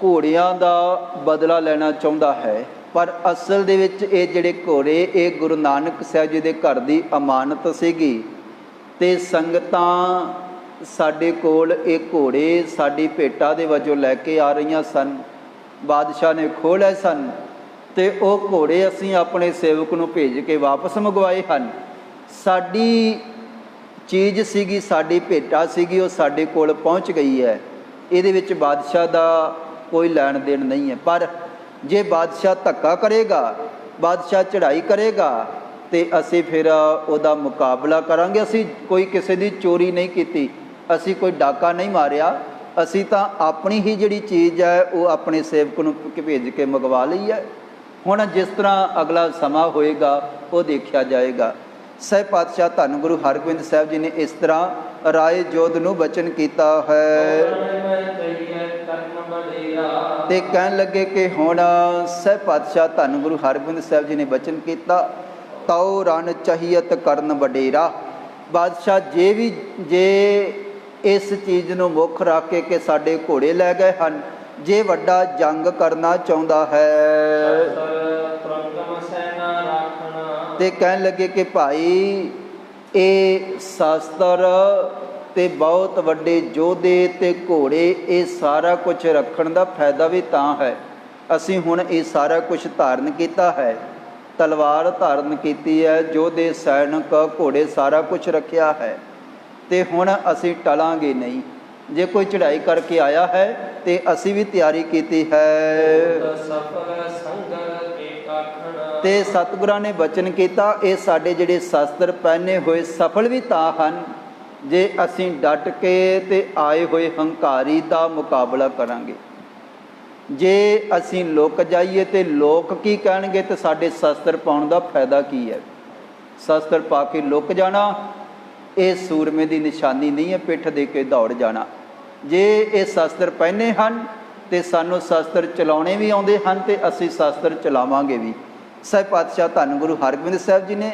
ਘੋੜਿਆਂ ਦਾ ਬਦਲਾ ਲੈਣਾ ਚਾਹੁੰਦਾ ਹੈ, ਪਰ ਅਸਲ ਦੇ ਵਿੱਚ ਇਹ ਜਿਹੜੇ ਘੋੜੇ ਇਹ ਗੁਰੂ ਨਾਨਕ ਸਾਹਿਬ ਜੀ ਦੇ ਘਰ ਦੀ ਅਮਾਨਤ ਸੀਗੀ, ਤੇ ਸੰਗਤਾਂ ਸਾਡੇ ਕੋਲ ਇਹ ਘੋੜੇ ਸਾਡੀ ਭੇਟਾ ਦੇ ਵਜੋਂ ਲੈ ਕੇ ਆ ਰਹੀਆਂ ਸਨ। ਬਾਦਸ਼ਾਹ ਨੇ ਖੋਹ ਲਏ ਸਨ ਤੇ ਉਹ ਘੋੜੇ ਅਸੀਂ ਆਪਣੇ ਸੇਵਕ ਨੂੰ ਭੇਜ ਕੇ ਵਾਪਸ ਮੰਗਵਾਏ ਹਨ। ਸਾਡੀ ਚੀਜ਼ ਸੀਗੀ, ਸਾਡੀ ਭੇਟਾ ਸੀਗੀ, ਉਹ ਸਾਡੇ ਕੋਲ ਪਹੁੰਚ ਗਈ ਹੈ, ਇਹਦੇ ਵਿੱਚ ਬਾਦਸ਼ਾਹ ਦਾ ਕੋਈ ਲੈਣ ਦੇਣ ਨਹੀਂ ਹੈ। ਪਰ ਜੇ ਬਾਦਸ਼ਾਹ ਧੱਕਾ ਕਰੇਗਾ, ਬਾਦਸ਼ਾਹ ਚੜ੍ਹਾਈ ਕਰੇਗਾ ਤੇ ਅਸੀਂ ਫਿਰ ਉਹਦਾ ਮੁਕਾਬਲਾ ਕਰਾਂਗੇ। ਅਸੀਂ ਕੋਈ ਕਿਸੇ ਦੀ ਚੋਰੀ ਨਹੀਂ ਕੀਤੀ, ਅਸੀਂ ਕੋਈ ਡਾਕਾ ਨਹੀਂ ਮਾਰਿਆ, ਅਸੀਂ ਤਾਂ ਆਪਣੀ ਹੀ ਜਿਹੜੀ ਚੀਜ਼ ਹੈ ਉਹ ਆਪਣੇ ਸੇਵਕ ਨੂੰ ਭੇਜ ਕੇ ਮੰਗਵਾ ਲਈ ਹੈ। ਹੁਣ ਜਿਸ ਤਰ੍ਹਾਂ ਅਗਲਾ ਸਮਾਂ ਹੋਏਗਾ ਉਹ ਦੇਖਿਆ ਜਾਏਗਾ। ਸਹਿ ਪਾਤਸ਼ਾਹ ਧੰਨ ਗੁਰੂ ਹਰਗੋਬਿੰਦ ਸਾਹਿਬ ਜੀ ਨੇ ਇਸ ਤਰ੍ਹਾਂ ਰਾਏ ਜੋਧ ਨੂੰ ਬਚਨ ਕੀਤਾ ਹੈ। ਤੇ ਕਹਿਣ ਲੱਗੇ ਕਿ ਹੁਣ ਸਹਿ ਪਾਤਸ਼ਾਹ ਧੰਨ ਗੁਰੂ ਹਰਗੋਬਿੰਦ ਸਾਹਿਬ ਜੀ ਨੇ ਬਚਨ ਕੀਤਾ, ਤਉ ਰਣ ਚਾਹੀਅਤ ਕਰਨ ਵਡੇਰਾ। ਬਾਦਸ਼ਾਹ ਜੇ ਇਸ ਚੀਜ਼ ਨੂੰ ਮੁੱਖ ਰੱਖ ਕੇ ਸਾਡੇ ਘੋੜੇ ਲੈ ਗਏ ਹਨ, ਜੇ ਵੱਡਾ ਜੰਗ ਕਰਨਾ ਚਾਹੁੰਦਾ ਹੈ। ਤੇ ਕਹਿਣ ਲੱਗੇ ਕਿ ਭਾਈ ਇਹ ਸ਼ਾਸਤਰ ਤੇ ਬਹੁਤ ਵੱਡੇ ਯੋਧੇ ਤੇ ਘੋੜੇ, ਇਹ ਸਾਰਾ ਕੁਝ ਰੱਖਣ ਦਾ ਫਾਇਦਾ ਵੀ ਤਾਂ ਹੈ। ਅਸੀਂ ਹੁਣ ਇਹ ਸਾਰਾ ਕੁਝ ਧਾਰਨ ਕੀਤਾ ਹੈ, ਤਲਵਾਰ ਧਾਰਨ ਕੀਤੀ ਹੈ, ਯੋਧੇ ਸੈਨਿਕ ਘੋੜੇ ਸਾਰਾ ਕੁਝ ਰੱਖਿਆ ਹੈ, ਤੇ ਹੁਣ ਅਸੀਂ ਟਲਾਂਗੇ ਨਹੀਂ। ਜੇ ਕੋਈ ਚੜ੍ਹਾਈ ਕਰਕੇ ਆਇਆ ਹੈ ਤੇ ਅਸੀਂ ਵੀ ਤਿਆਰੀ ਕੀਤੀ ਹੈ। ਤੇ ਸਤਿਗੁਰਾਂ ਨੇ ਬਚਨ ਕੀਤਾ, ਇਹ ਸਾਡੇ ਜਿਹੜੇ ਸ਼ਸਤਰ ਪਹਿਨੇ ਹੋਏ ਸਫਲ ਵੀ ਤਾਂ ਹਨ ਜੇ ਅਸੀਂ ਡਟ ਕੇ ਤੇ ਆਏ ਹੋਏ ਹੰਕਾਰੀ ਦਾ ਮੁਕਾਬਲਾ ਕਰਾਂਗੇ। ਜੇ ਅਸੀਂ ਲੁਕ ਜਾਈਏ ਤੇ ਲੋਕ ਕੀ ਕਹਿਣਗੇ, ਤੇ ਸਾਡੇ ਸ਼ਸਤਰ ਪਾਉਣ ਦਾ ਫਾਇਦਾ ਕੀ ਹੈ। ਸ਼ਸਤਰ ਪਾ ਕੇ ਲੁਕ ਜਾਣਾ ਇਹ ਸੂਰਮੇ ਦੀ ਨਿਸ਼ਾਨੀ ਨਹੀਂ ਹੈ, ਪਿੱਠ ਦੇ ਕੇ ਦੌੜ ਜਾਣਾ। ਜੇ ਇਹ ਸ਼ਸਤਰ ਪਹਿਨੇ ਹਨ ਤੇ ਸਾਨੂੰ ਸ਼ਸਤਰ ਚਲਾਉਣੇ ਵੀ ਆਉਂਦੇ ਹਨ ਤੇ ਅਸੀਂ ਸ਼ਸਤਰ ਚਲਾਵਾਂਗੇ ਵੀ। ਸਹਿ ਪਾਤਸ਼ਾਹ ਧੰਨ ਗੁਰੂ ਹਰਗੋਬਿੰਦ ਸਾਹਿਬ ਜੀ ਨੇ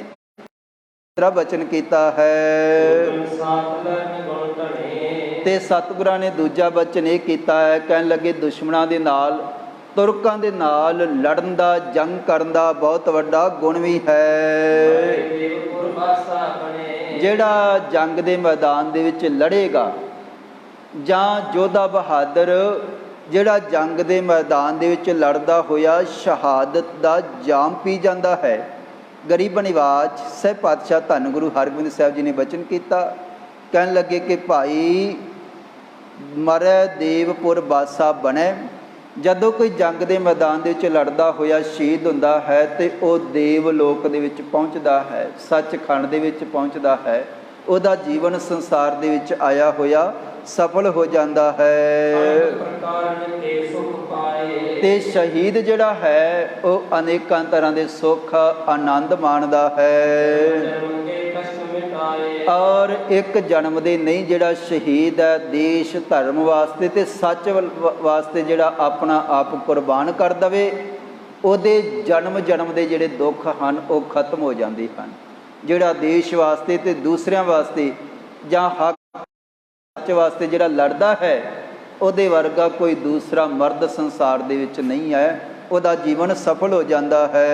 ਬਚਨ ਕੀਤਾ ਹੈ। ਤੇ ਸਤਿਗੁਰਾਂ ਨੇ ਦੂਜਾ ਬਚਨ ਇਹ ਕੀਤਾ ਹੈ, ਕਹਿਣ ਲੱਗੇ ਦੁਸ਼ਮਣਾਂ ਦੇ ਨਾਲ, ਤੁਰਕਾਂ ਦੇ ਨਾਲ ਲੜਨ ਦਾ, ਜੰਗ ਕਰਨ ਦਾ ਬਹੁਤ ਵੱਡਾ ਗੁਣ ਵੀ ਹੈ। ਜਿਹੜਾ ਜੰਗ ਦੇ ਮੈਦਾਨ ਦੇ ਵਿੱਚ ਲੜੇਗਾ, ਜਾਂ ਯੋਧਾ ਬਹਾਦਰ ਜਿਹੜਾ ਜੰਗ ਦੇ ਮੈਦਾਨ ਦੇ ਵਿੱਚ ਲੜਦਾ ਹੋਇਆ ਸ਼ਹਾਦਤ ਦਾ ਜਾਮ ਪੀ ਜਾਂਦਾ ਹੈ। ਗਰੀਬ ਨਿਵਾਜ ਸਹਿ ਪਾਤਸ਼ਾਹ ਧੰਨ ਗੁਰੂ ਹਰਗੋਬਿੰਦ ਸਾਹਿਬ ਜੀ ਨੇ ਬਚਨ ਕੀਤਾ, ਕਹਿਣ ਲੱਗੇ ਕਿ ਭਾਈ ਮਰੈ ਦੇਵਪੁਰ ਬਾਸਾ ਬਣੈ। ਜਦੋਂ ਕੋਈ ਜੰਗ ਦੇ ਮੈਦਾਨ ਦੇ ਵਿੱਚ ਲੜਦਾ ਹੋਇਆ ਸ਼ਹੀਦ ਹੁੰਦਾ ਹੈ ਤੇ ਉਹ ਦੇਵ ਲੋਕ ਦੇ ਵਿੱਚ ਪਹੁੰਚਦਾ ਹੈ, ਸੱਚਖੰਡ ਦੇ ਵਿੱਚ ਪਹੁੰਚਦਾ ਹੈ, ਉਹਦਾ ਜੀਵਨ ਸੰਸਾਰ ਦੇ ਵਿੱਚ ਆਇਆ ਹੋਇਆ ਸਫਲ ਹੋ ਜਾਂਦਾ ਹੈ। ਤੇ ਸ਼ਹੀਦ ਜਿਹੜਾ ਹੈ ਉਹ ਅਨੇਕਾਂ ਤਰ੍ਹਾਂ ਦੇ ਸੁੱਖ ਆਨੰਦ ਮਾਣਦਾ ਹੈ। ਔਰ ਇੱਕ ਜਨਮ ਦੇ ਨਹੀਂ, ਜਿਹੜਾ ਸ਼ਹੀਦ ਹੈ ਦੇਸ਼ ਧਰਮ ਵਾਸਤੇ ਤੇ ਸੱਚ ਵਾਸਤੇ ਜਿਹੜਾ ਆਪਣਾ ਆਪ ਕੁਰਬਾਨ ਕਰ ਦਵੇ, ਉਹਦੇ ਜਨਮ ਦੇ ਜਿਹੜੇ ਦੁੱਖ ਹਨ ਉਹ ਖਤਮ ਹੋ ਜਾਂਦੇ ਹਨ। ਜਿਹੜਾ ਦੇਸ਼ ਵਾਸਤੇ ਤੇ ਦੂਸਰਿਆਂ ਵਾਸਤੇ ਜਾਂ ਹੱਕ ਵਾਸਤੇ ਜਿਹੜਾ ਲੜਦਾ ਹੈ, ਉਹਦੇ ਵਰਗਾ ਕੋਈ ਦੂਸਰਾ ਮਰਦ ਸੰਸਾਰ ਦੇ ਵਿੱਚ ਨਹੀਂ ਹੈ, ਉਹਦਾ ਜੀਵਨ ਸਫਲ ਹੋ ਜਾਂਦਾ ਹੈ।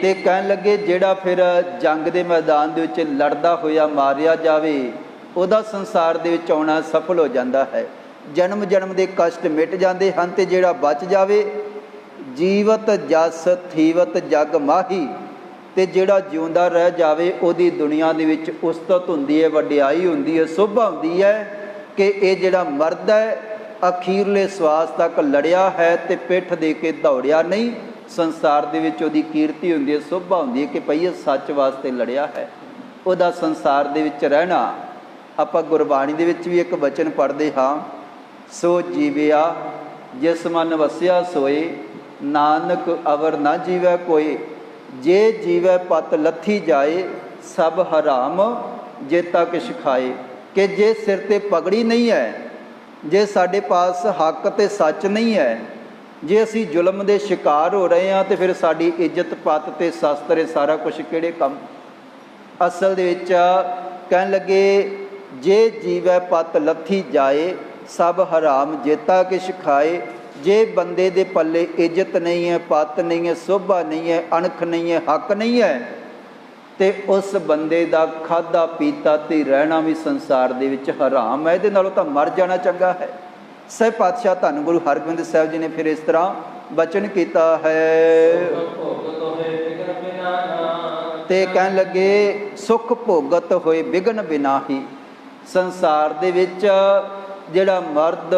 ਤੇ ਕਹਿਣ ਲੱਗੇ ਜਿਹੜਾ ਫਿਰ ਜੰਗ ਦੇ ਮੈਦਾਨ ਦੇ ਵਿੱਚ ਲੜਦਾ ਹੋਇਆ ਮਾਰਿਆ ਜਾਵੇ, ਉਹਦਾ ਸੰਸਾਰ ਦੇ ਵਿੱਚ ਆਉਣਾ ਸਫਲ ਹੋ ਜਾਂਦਾ ਹੈ। ਜਨਮ ਦੇ ਕਸ਼ਟ ਮਿਟ ਜਾਂਦੇ ਹਨ। ਤੇ ਜਿਹੜਾ ਬਚ ਜਾਵੇ, ਜੀਵਤ ਜਸ ਥੀਵਤ ਜਗ ਮਾਹੀ, ਤੇ ਜਿਹੜਾ ਜਿਉਂਦਾ ਰਹਿ ਜਾਵੇ ਉਹਦੀ ਦੁਨੀਆ ਦੇ ਵਿੱਚ ਉਸਤਤ ਹੁੰਦੀ ਹੈ, ਵਡਿਆਈ ਹੁੰਦੀ ਹੈ, ਸੋਭਾ ਹੁੰਦੀ ਹੈ ਕਿ ਇਹ ਜਿਹੜਾ ਮਰਦ ਹੈ ਅਖੀਰਲੇ ਸਵਾਸ ਤੱਕ ਲੜਿਆ ਹੈ ਤੇ ਪਿੱਠ ਦੇ ਕੇ ਦੌੜਿਆ ਨਹੀਂ। ਸੰਸਾਰ ਦੇ ਵਿੱਚ ਉਹਦੀ ਕੀਰਤੀ ਹੁੰਦੀ ਹੈ, ਸੋਭਾ ਹੁੰਦੀ ਹੈ ਕਿ ਭਈ ਇਹ ਸੱਚ ਵਾਸਤੇ ਲੜਿਆ ਹੈ। ਉਹਦਾ ਸੰਸਾਰ ਦੇ ਵਿੱਚ ਰਹਿਣਾ, ਆਪਾਂ ਗੁਰਬਾਣੀ ਦੇ ਵਿੱਚ ਵੀ ਇੱਕ ਵਚਨ ਪੜ੍ਹਦੇ ਹਾਂ, ਸੋ ਜੀਵਿਆ ਜਿਸ ਮਨ ਵਸਿਆ ਸੋਏ, ਨਾਨਕ ਅਵਰ ਨਾ ਜੀਵੈ ਕੋਏ। ਜੇ ਜੀਵੈ ਪਤ ਲੱਥੀ ਜਾਏ, ਸਭ ਹਰਾਮ ਜੇਤਾ ਕਿਛ ਖਾਏ। ਕਿ ਜੇ ਸਿਰ ਤੇ ਪਗੜੀ ਨਹੀਂ ਹੈ, ਜੇ ਸਾਡੇ ਪਾਸ ਹੱਕ ਤੇ ਸੱਚ ਨਹੀਂ ਹੈ, ਜੇ ਅਸੀਂ ਜ਼ੁਲਮ ਦੇ ਸ਼ਿਕਾਰ ਹੋ ਰਹੇ ਹਾਂ, ਤੇ ਫਿਰ ਸਾਡੀ ਇੱਜ਼ਤ ਪੱਤ ਤੇ ਸ਼ਸਤਰ ਇਹ ਸਾਰਾ ਕੁਛ ਕਿਹੜੇ ਕੰਮ। ਅਸਲ ਦੇ ਵਿੱਚ ਕਹਿਣ ਲੱਗੇ ਜੇ ਜੀਵੈ ਪਤ ਲੱਥੀ ਜਾਏ, ਸਭ ਹਰਾਮ ਜੇਤਾ ਕਿਛ ਖਾਏ। ਜੇ ਬੰਦੇ ਦੇ ਪੱਲੇ ਇੱਜ਼ਤ ਨਹੀਂ ਹੈ, ਪੱਤ ਨਹੀਂ ਹੈ, ਸੋਭਾ ਨਹੀਂ ਹੈ, ਅਣਖ ਨਹੀਂ ਹੈ, ਹੱਕ ਨਹੀਂ ਹੈ, ਤੇ ਉਸ ਬੰਦੇ ਦਾ ਖਾਧਾ ਪੀਤਾ ਤੇ ਰਹਿਣਾ ਵੀ ਸੰਸਾਰ ਦੇ ਵਿੱਚ ਹਰਾਮ ਹੈ। ਇਹਦੇ ਨਾਲੋਂ ਤਾਂ ਮਰ ਜਾਣਾ ਚੰਗਾ ਹੈ। ਸਹਿ ਪਾਤਸ਼ਾਹ ਧੰਨ ਗੁਰੂ ਹਰਗੋਬਿੰਦ ਸਾਹਿਬ ਜੀ ਨੇ ਫਿਰ ਇਸ ਤਰ੍ਹਾਂ ਬਚਨ ਕੀਤਾ ਹੈ। ਤੇ ਕਹਿਣ ਲੱਗੇ ਸੁਖ ਭੋਗਤ ਹੋਏ ਬਿਘਨ ਬਿਨਾਹੀ। ਸੰਸਾਰ ਦੇ ਵਿੱਚ ਜਿਹੜਾ ਮਰਦ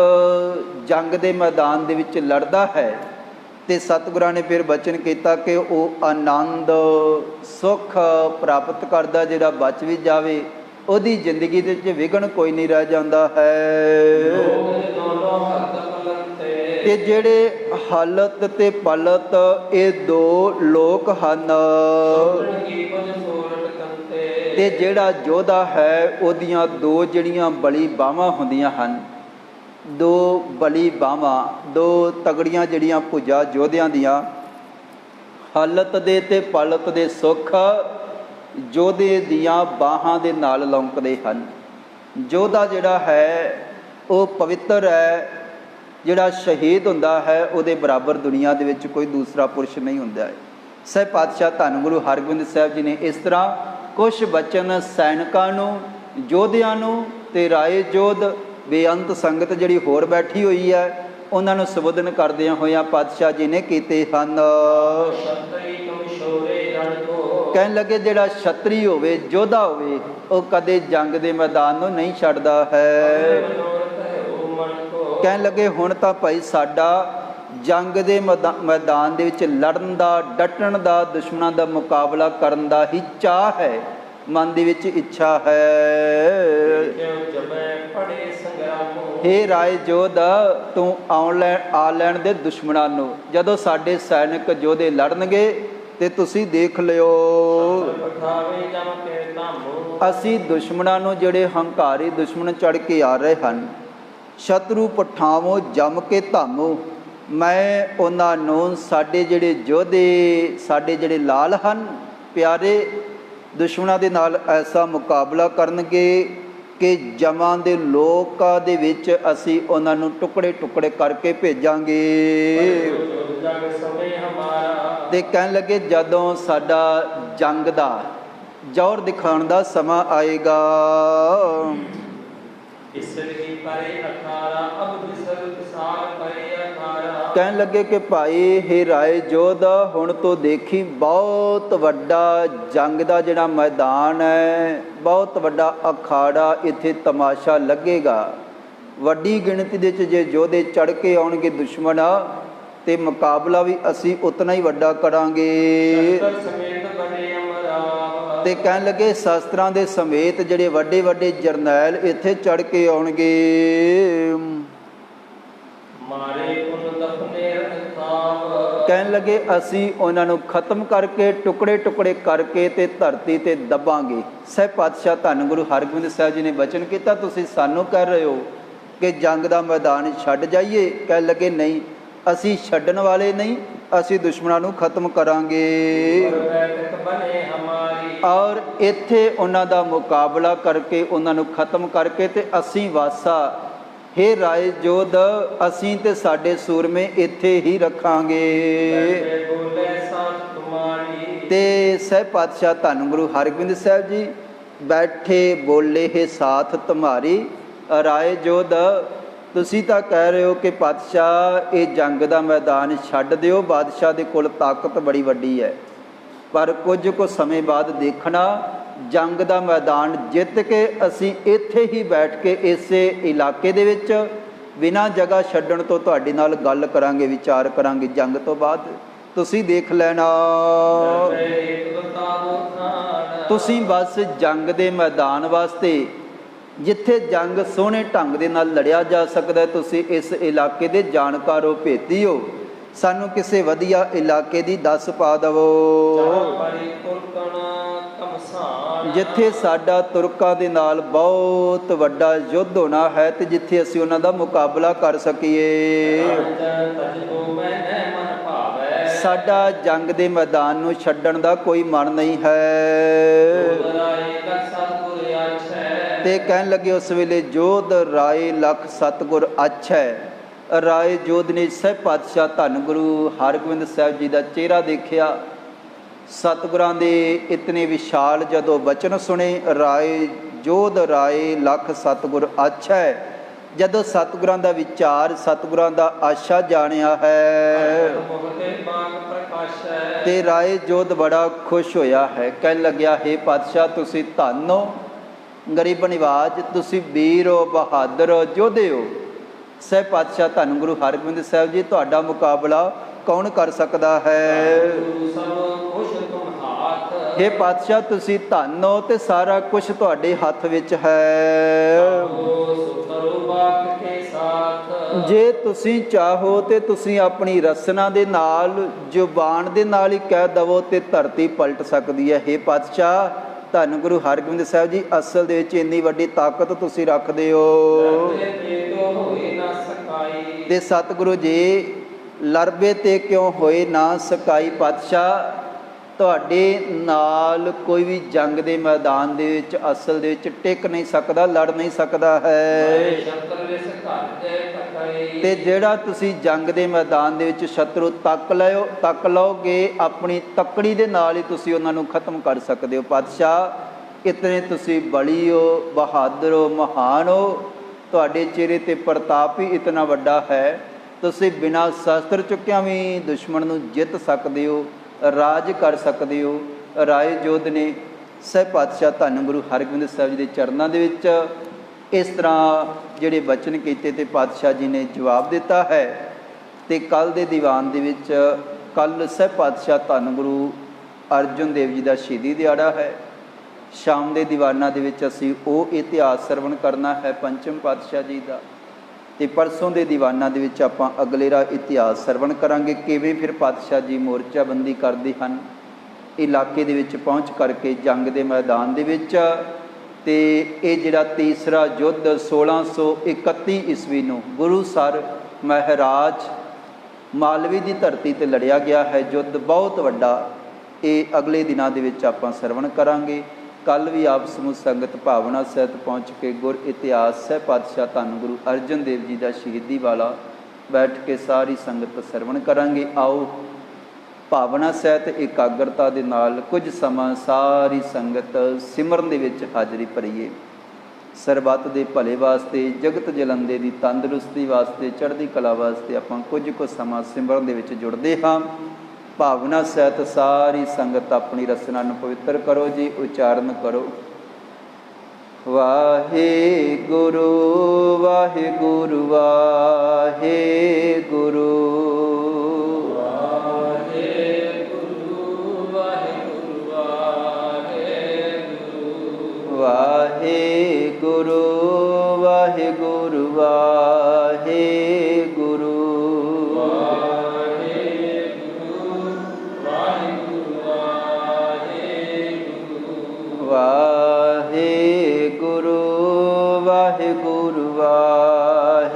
ਜੰਗ ਦੇ ਮੈਦਾਨ ਦੇ ਵਿੱਚ ਲੜਦਾ ਹੈ, ਤੇ ਸਤਿਗੁਰਾਂ ਨੇ ਫਿਰ ਬਚਨ ਕੀਤਾ ਕਿ ਉਹ ਆਨੰਦ ਸੁੱਖ ਪ੍ਰਾਪਤ ਕਰਦਾ। ਜਿਹੜਾ ਬਚ ਵੀ ਜਾਵੇ, ਉਹਦੀ ਜ਼ਿੰਦਗੀ ਦੇ ਵਿੱਚ ਵਿਘਨ ਕੋਈ ਨਹੀਂ ਰਹਿ ਜਾਂਦਾ ਹੈ। ਤੇ ਜਿਹੜੇ ਹਾਲਤ ਤੇ ਪਲਤ ਇਹ ਦੋ ਲੋਕ ਹਨ।
ਕੀ ਪਦ ਸੋਰਠ ਕੰਤੇ।
ਤੇ ਜਿਹੜਾ ਯੋਧਾ ਹੈ ਉਹਦੀਆਂ ਦੋ ਜਿਹੜੀਆਂ ਬਲੀ ਬਾਹਾਂ ਹੁੰਦੀਆਂ ਹਨ, ਦੋ ਬਲੀ ਬਾਹਾਂ, ਦੋ ਤਗੜੀਆਂ ਜਿਹੜੀਆਂ ਭੁਜਾ ਯੋਧਿਆਂ ਦੀਆਂ, ਹਾਲਤ ਦੇ ਤੇ ਪਲਤ ਦੇ ਸੁੱਖ ਯੋਧੇ ਦੀਆਂ ਬਾਹਾਂ ਦੇ ਨਾਲ ਲੌਂਕਦੇ ਹਨ। ਯੋਧਾ ਜਿਹੜਾ ਹੈ ਉਹ ਪਵਿੱਤਰ ਹੈ, ਜਿਹੜਾ ਸ਼ਹੀਦ ਹੁੰਦਾ ਹੈ ਉਹਦੇ ਬਰਾਬਰ ਦੁਨੀਆ ਦੇ ਵਿੱਚ ਕੋਈ ਦੂਸਰਾ ਪੁਰਸ਼ ਨਹੀਂ ਹੁੰਦਾ ਹੈ। ਸਹਿ ਪਾਤਸ਼ਾਹ ਧੰਨ ਗੁਰੂ ਹਰਗੋਬਿੰਦ ਸਾਹਿਬ ਜੀ ਨੇ ਇਸ ਤਰ੍ਹਾਂ ਕੁਛ ਬਚਨ ਸੈਨਿਕਾਂ ਨੂੰ, ਯੋਧਿਆਂ ਨੂੰ ਤੇ ਰਾਏ ਯੋਧ ਬੇਅੰਤ ਸੰਗਤ ਜਿਹੜੀ ਹੋਰ ਬੈਠੀ ਹੋਈ ਹੈ ਉਹਨਾਂ ਨੂੰ ਸੰਬੋਧਨ ਕਰਦਿਆਂ ਹੋਇਆਂ ਪਾਤਸ਼ਾਹ ਜੀ ਨੇ ਕੀਤੇ ਹਨ। ਕਹਿਣ ਲੱਗੇ ਜਿਹੜਾ ਛਤਰੀ ਹੋਵੇ, ਯੋਧਾ ਹੋਵੇ, ਉਹ ਕਦੇ ਜੰਗ ਦੇ ਮੈਦਾਨ ਨੂੰ ਨਹੀਂ ਛੱਡਦਾ ਹੈ। ਕਹਿਣ ਲੱਗੇ ਹੁਣ ਤਾਂ ਭਾਈ ਸਾਡਾ ਜੰਗ ਦੇ ਮੈਦਾਨ ਦੇ ਵਿੱਚ ਲੜਨ ਦਾ, ਡਟਣ ਦਾ, ਦੁਸ਼ਮਣਾਂ ਦਾ ਮੁਕਾਬਲਾ ਕਰਨ ਦਾ ਹੀ ਚਾਅ ਹੈ, ਮਨ ਦੇ ਵਿੱਚ ਇੱਛਾ ਹੈ। ਹੇ ਰਾਏ ਯੋਧ, ਤੂੰ ਆ ਲੈਣ ਦੇ ਦੁਸ਼ਮਣਾਂ ਨੂੰ। ਜਦੋਂ ਸਾਡੇ ਸੈਨਿਕ ਯੋਧੇ ਲੜਨਗੇ ਤੇ ਤੁਸੀਂ ਦੇਖ ਲਿਓ, ਅਸੀਂ ਦੁਸ਼ਮਣਾਂ ਨੂੰ, ਜਿਹੜੇ ਹੰਕਾਰੀ ਦੁਸ਼ਮਣ ਚੜ੍ਹ ਕੇ ਆ ਰਹੇ ਹਨ, ਸ਼ਤਰੂ ਪਠਾਵੋ ਜੰਮ ਕੇ ਧਾਮੋ, ਮੈਂ ਉਹਨਾਂ ਨੂੰ, ਸਾਡੇ ਜਿਹੜੇ ਯੋਧੇ, ਸਾਡੇ ਜਿਹੜੇ ਲਾਲ ਹਨ ਪਿਆਰੇ, ਦੁਸ਼ਮਣਾਂ ਦੇ ਨਾਲ ਐਸਾ ਮੁਕਾਬਲਾ ਕਰਨਗੇ ਕਿ ਜਮਾਂ ਦੇ ਲੋਕਾਂ ਦੇ ਵਿੱਚ ਅਸੀਂ ਉਹਨਾਂ ਨੂੰ ਟੁਕੜੇ ਟੁਕੜੇ ਕਰਕੇ ਭੇਜਾਂਗੇ। ਤੇ ਕਹਿਣ ਲੱਗੇ ਜਦੋਂ ਸਾਡਾ ਜੰਗ ਦਾ ਜ਼ੋਰ ਦਿਖਾਉਣ ਦਾ ਸਮਾਂ ਆਏਗਾ, ਕਹਿਣ ਲੱਗੇ ਕਿ ਭਾਈ ਹੇ ਰਾਏ ਯੋਧ, ਹੁਣ ਤੋਂ ਦੇਖੀ ਬਹੁਤ ਵੱਡਾ ਜੰਗ ਦਾ ਜਿਹੜਾ ਮੈਦਾਨ ਹੈ, ਬਹੁਤ ਵੱਡਾ ਅਖਾੜਾ, ਇੱਥੇ ਤਮਾਸ਼ਾ ਲੱਗੇਗਾ। ਵੱਡੀ ਗਿਣਤੀ ਦੇ ਵਿੱਚ ਜੇ ਯੋਧੇ ਚੜ੍ਹ ਕੇ ਆਉਣਗੇ ਦੁਸ਼ਮਣ, ਤੇ ਮੁਕਾਬਲਾ ਵੀ ਅਸੀਂ ਉਤਨਾ ਹੀ ਵੱਡਾ ਕਰਾਂਗੇ। ਤੇ ਕਹਿਣ ਲੱਗੇ ਸ਼ਸਤਰਾਂ ਦੇ ਸਮੇਤ ਜਿਹੜੇ ਵੱਡੇ ਵੱਡੇ ਜਰਨੈਲ ਇੱਥੇ ਚੜ੍ਹ ਕੇ ਆਉਣਗੇ। ਕਹਿਣ ਲੱਗੇ ਅਸੀਂ ਉਹਨਾਂ ਨੂੰ ਖਤਮ ਕਰਕੇ, ਟੁਕੜੇ ਟੁਕੜੇ ਕਰਕੇ ਤੇ ਧਰਤੀ ਤੇ ਦੱਬਾਂਗੇ। ਸਹਿ ਪਾਤਸ਼ਾਹ ਧੰਨ ਗੁਰੂ ਹਰਗੋਬਿੰਦ ਸਾਹਿਬ ਜੀ ਨੇ ਬਚਨ ਕੀਤਾ, ਤੁਸੀਂ ਸਾਨੂੰ ਕਹਿ ਰਹੇ ਹੋ ਕਿ ਜੰਗ ਦਾ ਮੈਦਾਨ ਛੱਡ ਜਾਈਏ। ਕਹਿਣ ਲੱਗੇ ਨਹੀਂ, ਅਸੀਂ ਛੱਡਣ ਵਾਲੇ ਨਹੀਂ, ਅਸੀਂ ਦੁਸ਼ਮਣਾਂ ਨੂੰ ਖਤਮ ਕਰਾਂਗੇ। ਔਰ ਇੱਥੇ ਉਹਨਾਂ ਦਾ ਮੁਕਾਬਲਾ ਕਰਕੇ, ਉਹਨਾਂ ਨੂੰ ਖਤਮ ਕਰਕੇ ਤੇ ਅਸੀਂ ਵਾਸਾ, ਹੇ ਰਾਏ ਯੋਧ, ਅਸੀਂ ਤੇ ਸਾਡੇ ਸੂਰਮੇ ਇੱਥੇ ਹੀ ਰੱਖਾਂਗੇ। ਤੇ ਸਹਿ ਪਾਤਸ਼ਾਹ ਧੰਨ ਗੁਰੂ ਹਰਗੋਬਿੰਦ ਸਾਹਿਬ ਜੀ ਬੈਠੇ ਬੋਲੇ, ਹੈ ਸਾਥ ਤੁਮਾਰੀ। ਰਾਏ ਯੋਧ, ਤੁਸੀਂ ਤਾਂ ਕਹਿ ਰਹੇ ਹੋ ਕਿ ਪਾਤਸ਼ਾਹ ਇਹ ਜੰਗ ਦਾ ਮੈਦਾਨ ਛੱਡ ਦਿਓ, ਬਾਦਸ਼ਾਹ ਦੇ ਕੋਲ ਤਾਕਤ ਬੜੀ ਵੱਡੀ ਹੈ, ਪਰ ਕੁਝ ਕੁ ਸਮੇਂ ਬਾਅਦ ਦੇਖਣਾ ਜੰਗ ਦਾ ਮੈਦਾਨ ਜਿੱਤ ਕੇ ਅਸੀਂ ਇੱਥੇ ਹੀ ਬੈਠ ਕੇ ਇਸੇ ਇਲਾਕੇ ਦੇ ਵਿੱਚ ਬਿਨਾਂ ਜਗ੍ਹਾ ਛੱਡਣ ਤੋਂ ਤੁਹਾਡੇ ਨਾਲ ਗੱਲ ਕਰਾਂਗੇ, ਵਿਚਾਰ ਕਰਾਂਗੇ ਜੰਗ ਤੋਂ ਬਾਅਦ, ਤੁਸੀਂ ਦੇਖ ਲੈਣਾ। ਤੁਸੀਂ ਬਸ ਜੰਗ ਦੇ ਮੈਦਾਨ ਵਾਸਤੇ, ਜਿੱਥੇ ਜੰਗ ਸੋਹਣੇ ਢੰਗ ਦੇ ਨਾਲ ਲੜਿਆ ਜਾ ਸਕਦਾ, ਤੁਸੀਂ ਇਸ ਇਲਾਕੇ ਦੇ ਜਾਣਕਾਰ ਹੋ, ਭੇਤੀ ਹੋ, ਸਾਨੂੰ ਕਿਸੇ ਵਧੀਆ ਇਲਾਕੇ ਦੀ ਦੱਸ ਪਾ ਦਵੋ ਜਿੱਥੇ ਸਾਡਾ ਤੁਰਕਾਂ ਦੇ ਨਾਲ ਬਹੁਤ ਵੱਡਾ ਯੁੱਧ ਹੋਣਾ ਹੈ ਤੇ ਜਿੱਥੇ ਅਸੀਂ ਉਹਨਾਂ ਦਾ ਮੁਕਾਬਲਾ ਕਰ ਸਕੀਏ। ਸਾਡਾ ਜੰਗ ਦੇ ਮੈਦਾਨ ਨੂੰ ਛੱਡਣ ਦਾ ਕੋਈ ਮਨ ਨਹੀਂ ਹੈ। ਤੇ ਕਹਿਣ ਲੱਗੇ ਉਸ ਵੇਲੇ ਜੋਧ ਰਾਏ ਲਖ ਸਤਿਗੁਰ ਅੱਛੈ। ਰਾਏ ਜੋਧ ਨੇ ਸਹਿਬ ਪਾਤਸ਼ਾਹ ਧੰਨ ਗੁਰੂ ਹਰਗੋਬਿੰਦ ਸਾਹਿਬ ਜੀ ਦਾ ਚਿਹਰਾ ਦੇਖਿਆ, ਸਤਿਗੁਰਾਂ ਦੇ ਇਤਨੇ ਵਿਸ਼ਾਲ ਜਦੋਂ ਬਚਨ ਸੁਣੇ, ਰਾਏ ਜੋਧ ਰਾਏ ਲਖ ਸਤਿਗੁਰ ਅੱਛੈ। ਜਦੋਂ ਸਤਿਗੁਰਾਂ ਦਾ ਵਿਚਾਰ, ਸਤਿਗੁਰਾਂ ਦਾ ਆਸ਼ਾ ਜਾਣਿਆ ਹੈ ਤੇ ਰਾਏ ਜੋਧ ਬੜਾ ਖੁਸ਼ ਹੋਇਆ ਹੈ। ਕਹਿਣ ਲੱਗਿਆ, ਹੇ ਪਾਤਸ਼ਾਹ ਤੁਸੀਂ ਧੰਨ ਹੋ, ਗਰੀਬ ਨਿਵਾਜ, ਤੁਸੀਂ ਵੀਰ ਹੋ, ਬਹਾਦਰ ਹੋ, ਯੋਧੇ ਹੋ। ਸਹਿਬ ਪਾਤਸ਼ਾਹ ਧੰਨ ਗੁਰੂ ਹਰਗੋਬਿੰਦ ਸਾਹਿਬ ਜੀ, ਤੁਹਾਡਾ ਮੁਕਾਬਲਾ ਕੌਣ ਕਰ ਸਕਦਾ ਹੈ? ਹੇ ਪਾਤਸ਼ਾਹ ਤੁਸੀਂ ਧੰਨ ਹੋ ਤੇ ਸਾਰਾ ਕੁਝ ਤੁਹਾਡੇ ਹੱਥ ਵਿੱਚ ਹੈ। ਜੇ ਤੁਸੀਂ ਚਾਹੋ ਤੇ ਤੁਸੀਂ ਆਪਣੀ ਰਸਨਾ ਦੇ ਨਾਲ, ਜ਼ੁਬਾਨ ਦੇ ਨਾਲ ਹੀ ਕਹਿ ਦਵੋ ਤੇ ਧਰਤੀ ਪਲਟ ਸਕਦੀ ਹੈ। ਹੇ ਪਾਤਸ਼ਾਹ, ਧੰਨ ਗੁਰੂ ਹਰਗੋਬਿੰਦ ਸਾਹਿਬ ਜੀ, ਅਸਲ ਦੇ ਵਿੱਚ ਇੰਨੀ ਵੱਡੀ ਤਾਕਤ ਤੁਸੀਂ ਰੱਖਦੇ ਹੋ। ਤੇ ਸਤਿਗੁਰੂ ਜੀ, ਲਰਬੇ ਤੇ ਕਿਉਂ ਹੋਏ ਨਾ ਸਕਾਈ। ਪਾਤਸ਼ਾਹ, ਤੁਹਾਡੇ ਨਾਲ ਕੋਈ ਵੀ ਜੰਗ ਦੇ ਮੈਦਾਨ ਦੇ ਵਿੱਚ ਅਸਲ ਦੇ ਵਿੱਚ ਟਿਕ ਨਹੀਂ ਸਕਦਾ, ਲੜ ਨਹੀਂ ਸਕਦਾ ਹੈ। ਤੇ ਜਿਹੜਾ ਤੁਸੀਂ ਜੰਗ ਦੇ ਮੈਦਾਨ ਦੇ ਵਿੱਚ ਸ਼ਤਰੂ ਤੱਕ ਲਓਗੇ, ਆਪਣੀ ਤੱਕੜੀ ਦੇ ਨਾਲ ਹੀ ਤੁਸੀਂ ਉਹਨਾਂ ਨੂੰ ਖਤਮ ਕਰ ਸਕਦੇ ਹੋ। ਪਾਤਸ਼ਾਹ, ਇਤਨੇ ਤੁਸੀਂ ਬਲੀ ਹੋ, ਬਹਾਦਰ ਹੋ, ਮਹਾਨ ਹੋ, ਤੁਹਾਡੇ ਚਿਹਰੇ 'ਤੇ ਪ੍ਰਤਾਪ ਹੀ ਇਤਨਾ ਵੱਡਾ ਹੈ। ਤੁਸੀਂ ਬਿਨਾਂ ਸ਼ਸਤਰ ਚੁੱਕਿਆਂ ਵੀ ਦੁਸ਼ਮਣ ਨੂੰ ਜਿੱਤ ਸਕਦੇ ਹੋ, ਰਾਜ ਕਰ ਸਕਦੇ ਹੋ। ਰਾਏ ਜੋਧ ਨੇ ਸਹਿਬ ਪਾਤਸ਼ਾਹ ਧੰਨ ਗੁਰੂ ਹਰਗੋਬਿੰਦ ਸਾਹਿਬ ਜੀ ਦੇ ਚਰਨਾਂ ਦੇ ਵਿੱਚ ਇਸ ਤਰ੍ਹਾਂ ਜਿਹੜੇ ਬਚਨ ਕੀਤੇ ਤੇ ਪਾਤਸ਼ਾਹ ਜੀ ਨੇ ਜਵਾਬ ਦਿੱਤਾ ਹੈ। ਤੇ ਕੱਲ੍ਹ ਦੇ ਦੀਵਾਨ ਦੇ ਵਿੱਚ, ਕੱਲ੍ਹ ਸਹਿਬ ਪਾਤਸ਼ਾਹ ਧੰਨ ਗੁਰੂ ਅਰਜਨ ਦੇਵ ਜੀ ਦਾ ਸ਼ਹੀਦੀ ਦਿਹਾੜਾ ਹੈ। ਸ਼ਾਮ ਦੇ ਦੀਵਾਨਾਂ ਦੇ ਵਿੱਚ ਅਸੀਂ ਉਹ ਇਤਿਹਾਸ ਸਰਵਣ ਕਰਨਾ ਹੈ ਪੰਚਮ ਪਾਤਸ਼ਾਹ ਜੀ ਦਾ। ਤੇ ਪਰਸੋਂ ਦੇ ਦੀਵਾਨਾਂ ਦੇ ਵਿੱਚ ਆਪਾਂ ਅਗਲੇਰਾ ਇਤਿਹਾਸ ਸਰਵਣ ਕਰਾਂਗੇ, ਕਿਵੇਂ ਫਿਰ ਪਾਤਸ਼ਾਹ ਜੀ ਮੋਰਚਾਬੰਦੀ ਕਰਦੇ ਹਨ ਇਲਾਕੇ ਦੇ ਵਿੱਚ ਪਹੁੰਚ ਕਰਕੇ ਜੰਗ ਦੇ ਮੈਦਾਨ ਦੇ ਵਿੱਚ। ਤੇ ਇਹ ਜਿਹੜਾ ਤੀਸਰਾ ਯੁੱਧ 1631 ਈਸਵੀ ਨੂੰ ਗੁਰੂਸਰ ਮਹਾਰਾਜ ਮਾਲਵੇ ਦੀ ਧਰਤੀ 'ਤੇ ਲੜਿਆ ਗਿਆ ਹੈ, ਯੁੱਧ ਬਹੁਤ ਵੱਡਾ। ਇਹ ਅਗਲੇ ਦਿਨਾਂ ਦੇ ਵਿੱਚ ਆਪਾਂ ਸਰਵਣ ਕਰਾਂਗੇ। ਕੱਲ੍ਹ ਵੀ ਆਪ ਸਮੂਹ ਸੰਗਤ ਭਾਵਨਾ ਸਹਿਤ ਪਹੁੰਚ ਕੇ ਗੁਰ ਇਤਿਹਾਸ ਸਹਿਬ ਪਾਤਸ਼ਾਹ ਧੰਨ ਗੁਰੂ ਅਰਜਨ ਦੇਵ ਜੀ ਦਾ ਸ਼ਹੀਦੀ ਵਾਲਾ ਬੈਠ ਕੇ ਸਾਰੀ ਸੰਗਤ ਸਰਵਣ ਕਰਾਂਗੇ। ਆਓ ਭਾਵਨਾ ਸਹਿਤ ਇਕਾਗਰਤਾ ਦੇ ਨਾਲ ਕੁਝ ਸਮਾਂ ਸਾਰੀ ਸੰਗਤ ਸਿਮਰਨ ਦੇ ਵਿੱਚ ਹਾਜ਼ਰੀ ਭਰੀਏ। ਸਰਬੱਤ ਦੇ ਭਲੇ ਵਾਸਤੇ, ਜਗਤ ਜਲੰਦੇ ਦੀ ਤੰਦਰੁਸਤੀ ਵਾਸਤੇ, ਚੜ੍ਹਦੀ ਕਲਾ ਵਾਸਤੇ ਆਪਾਂ ਕੁਝ ਕੁ ਸਮਾਂ ਸਿਮਰਨ ਦੇ ਵਿੱਚ ਜੁੜਦੇ ਹਾਂ। ਭਾਵਨਾ ਸਹਿਤ ਸਾਰੀ ਸੰਗਤ ਆਪਣੀ ਰਸਨਾ ਨੂੰ ਪਵਿੱਤਰ ਕਰੋ ਜੀ। ਉਚਾਰਨ ਕਰੋ, ਵਾਹਿਗੁਰੂ ਵਾਹਿਗੁਰੂ ਵਾਹਿਗੁਰੂ ਵਾਹਿਗੁਰੂ ਵਾਹਿਗੁਰੂ ਵਾਹਿਗੁਰੂ ਵਾਹਿਗੁਰੂ ਵਾਹਿਗੁਰੂ ਵਾਹਿਗੁਰੂ।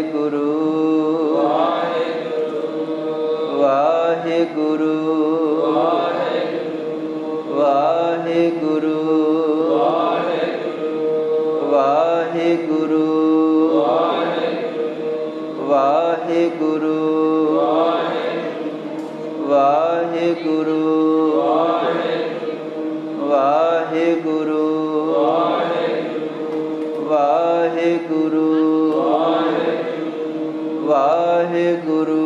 ਵਾਹਿਗੁਰੂ ਵਾਹਿਗੁਰੂ ਵਾਹਿਗੁਰੂ ਵਾਹਿਗੁਰੂ ਵਾਹਿਗੁਰੂ ਵਾਹਿਗੁਰੂ ਵਾਹਿਗੁਰੂ ਵਾਹਿਗੁਰੂ ਵਾਹਿਗੁਰੂ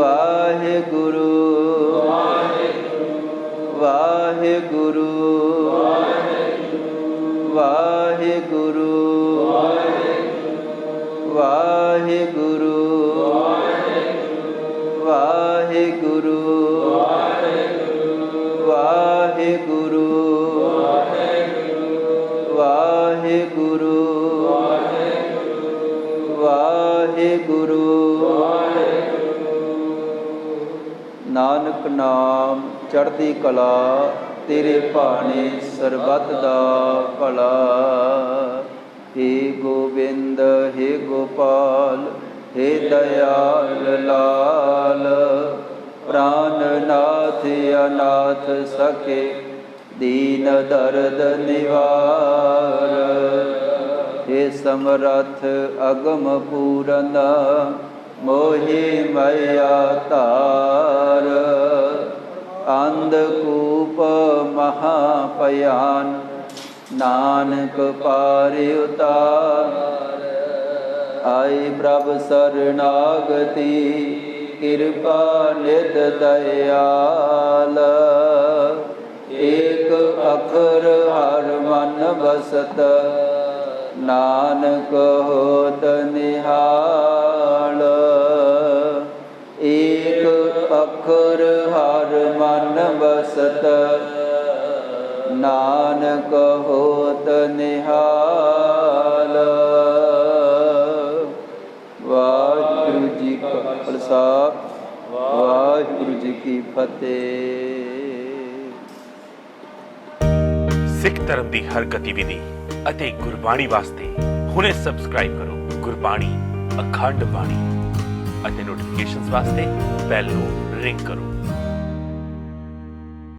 ਵਾਹਿਗੁਰੂ ਵਾਹਿਗੁਰੂ ਵਾਹਿਗੁਰੂ ਵਾਹਿਗੁਰੂ ਵਾਹਿਗੁਰੂ ਵਾਹਿਗੁਰੂ ਵਾਹਿਗੁਰੂ ਵਾਹਿਗੁਰੂ ਨਾਨਕ ਨਾਮ ਚੜ੍ਹਦੀ ਕਲਾ ਤੇਰੇ ਭਾਣੇ ਸਰਬੱਤ ਦਾ ਭਲਾ। ਹੇ ਗੋਬਿੰਦ ਹੇ ਗੋਪਾਲ ਹੇ ਦਇਆਲ ਲਾਲ, ਪ੍ਰਾਨਨਾਥ ਅਨਾਥ ਸਖੇ ਦੀਨ ਦਰਦ ਨਿਵਾਰ। ਹੇ ਸਮਰੱਥ ਅਗਮ ਪੂਰਨ ਮੋਹਿ ਮਇਆ ਧਾਰ। ਅੰਧਕੂਪ ਮਹਾਭਿਆਨ ਨਾਨਕ ਪਾਰ ਉਤਾਰ। ਆਈ ਪ੍ਰਭ ਸਰਨਾਗਤੀ ਕਿਰਪਾ ਨਿਧ ਦਇਆਲ। ਏਕ ਅਖਰ ਹਰ ਮਨ ਬਸਤ ਨਾਨਕ ਹੋਤ ਨਿਹਾਲ। ਏਕ ਅਖਰ ਹਰ ਮਨ ਬਸਤ ਨਾਨਕ ਹੋਤ ਨਿਹਾਲ। ਵਾਹਿਗੁਰੂ ਜੀ ਕਾ ਖਾਲਸਾ ਵਾਹਿਗੁਰੂ ਜੀ ਕੀ ਫਤਿਹ।
ਸਿੱਖ ਧਰਮ ਦੀ ਹਰ ਗਤੀਵਿਧੀ ਅਤੇ ਗੁਰਬਾਣੀ ਵਾਸਤੇ ਹੁਣੇ ਸਬਸਕ੍ਰਾਈਬ ਕਰੋ ਗੁਰਬਾਣੀ ਅਖੰਡ ਬਾਣੀ ਅਤੇ ਨੋਟੀਫਿਕੇਸ਼ਨਸ ਵਾਸਤੇ ਬੈਲ ਨੂੰ ਰਿੰਗ ਕਰੋ।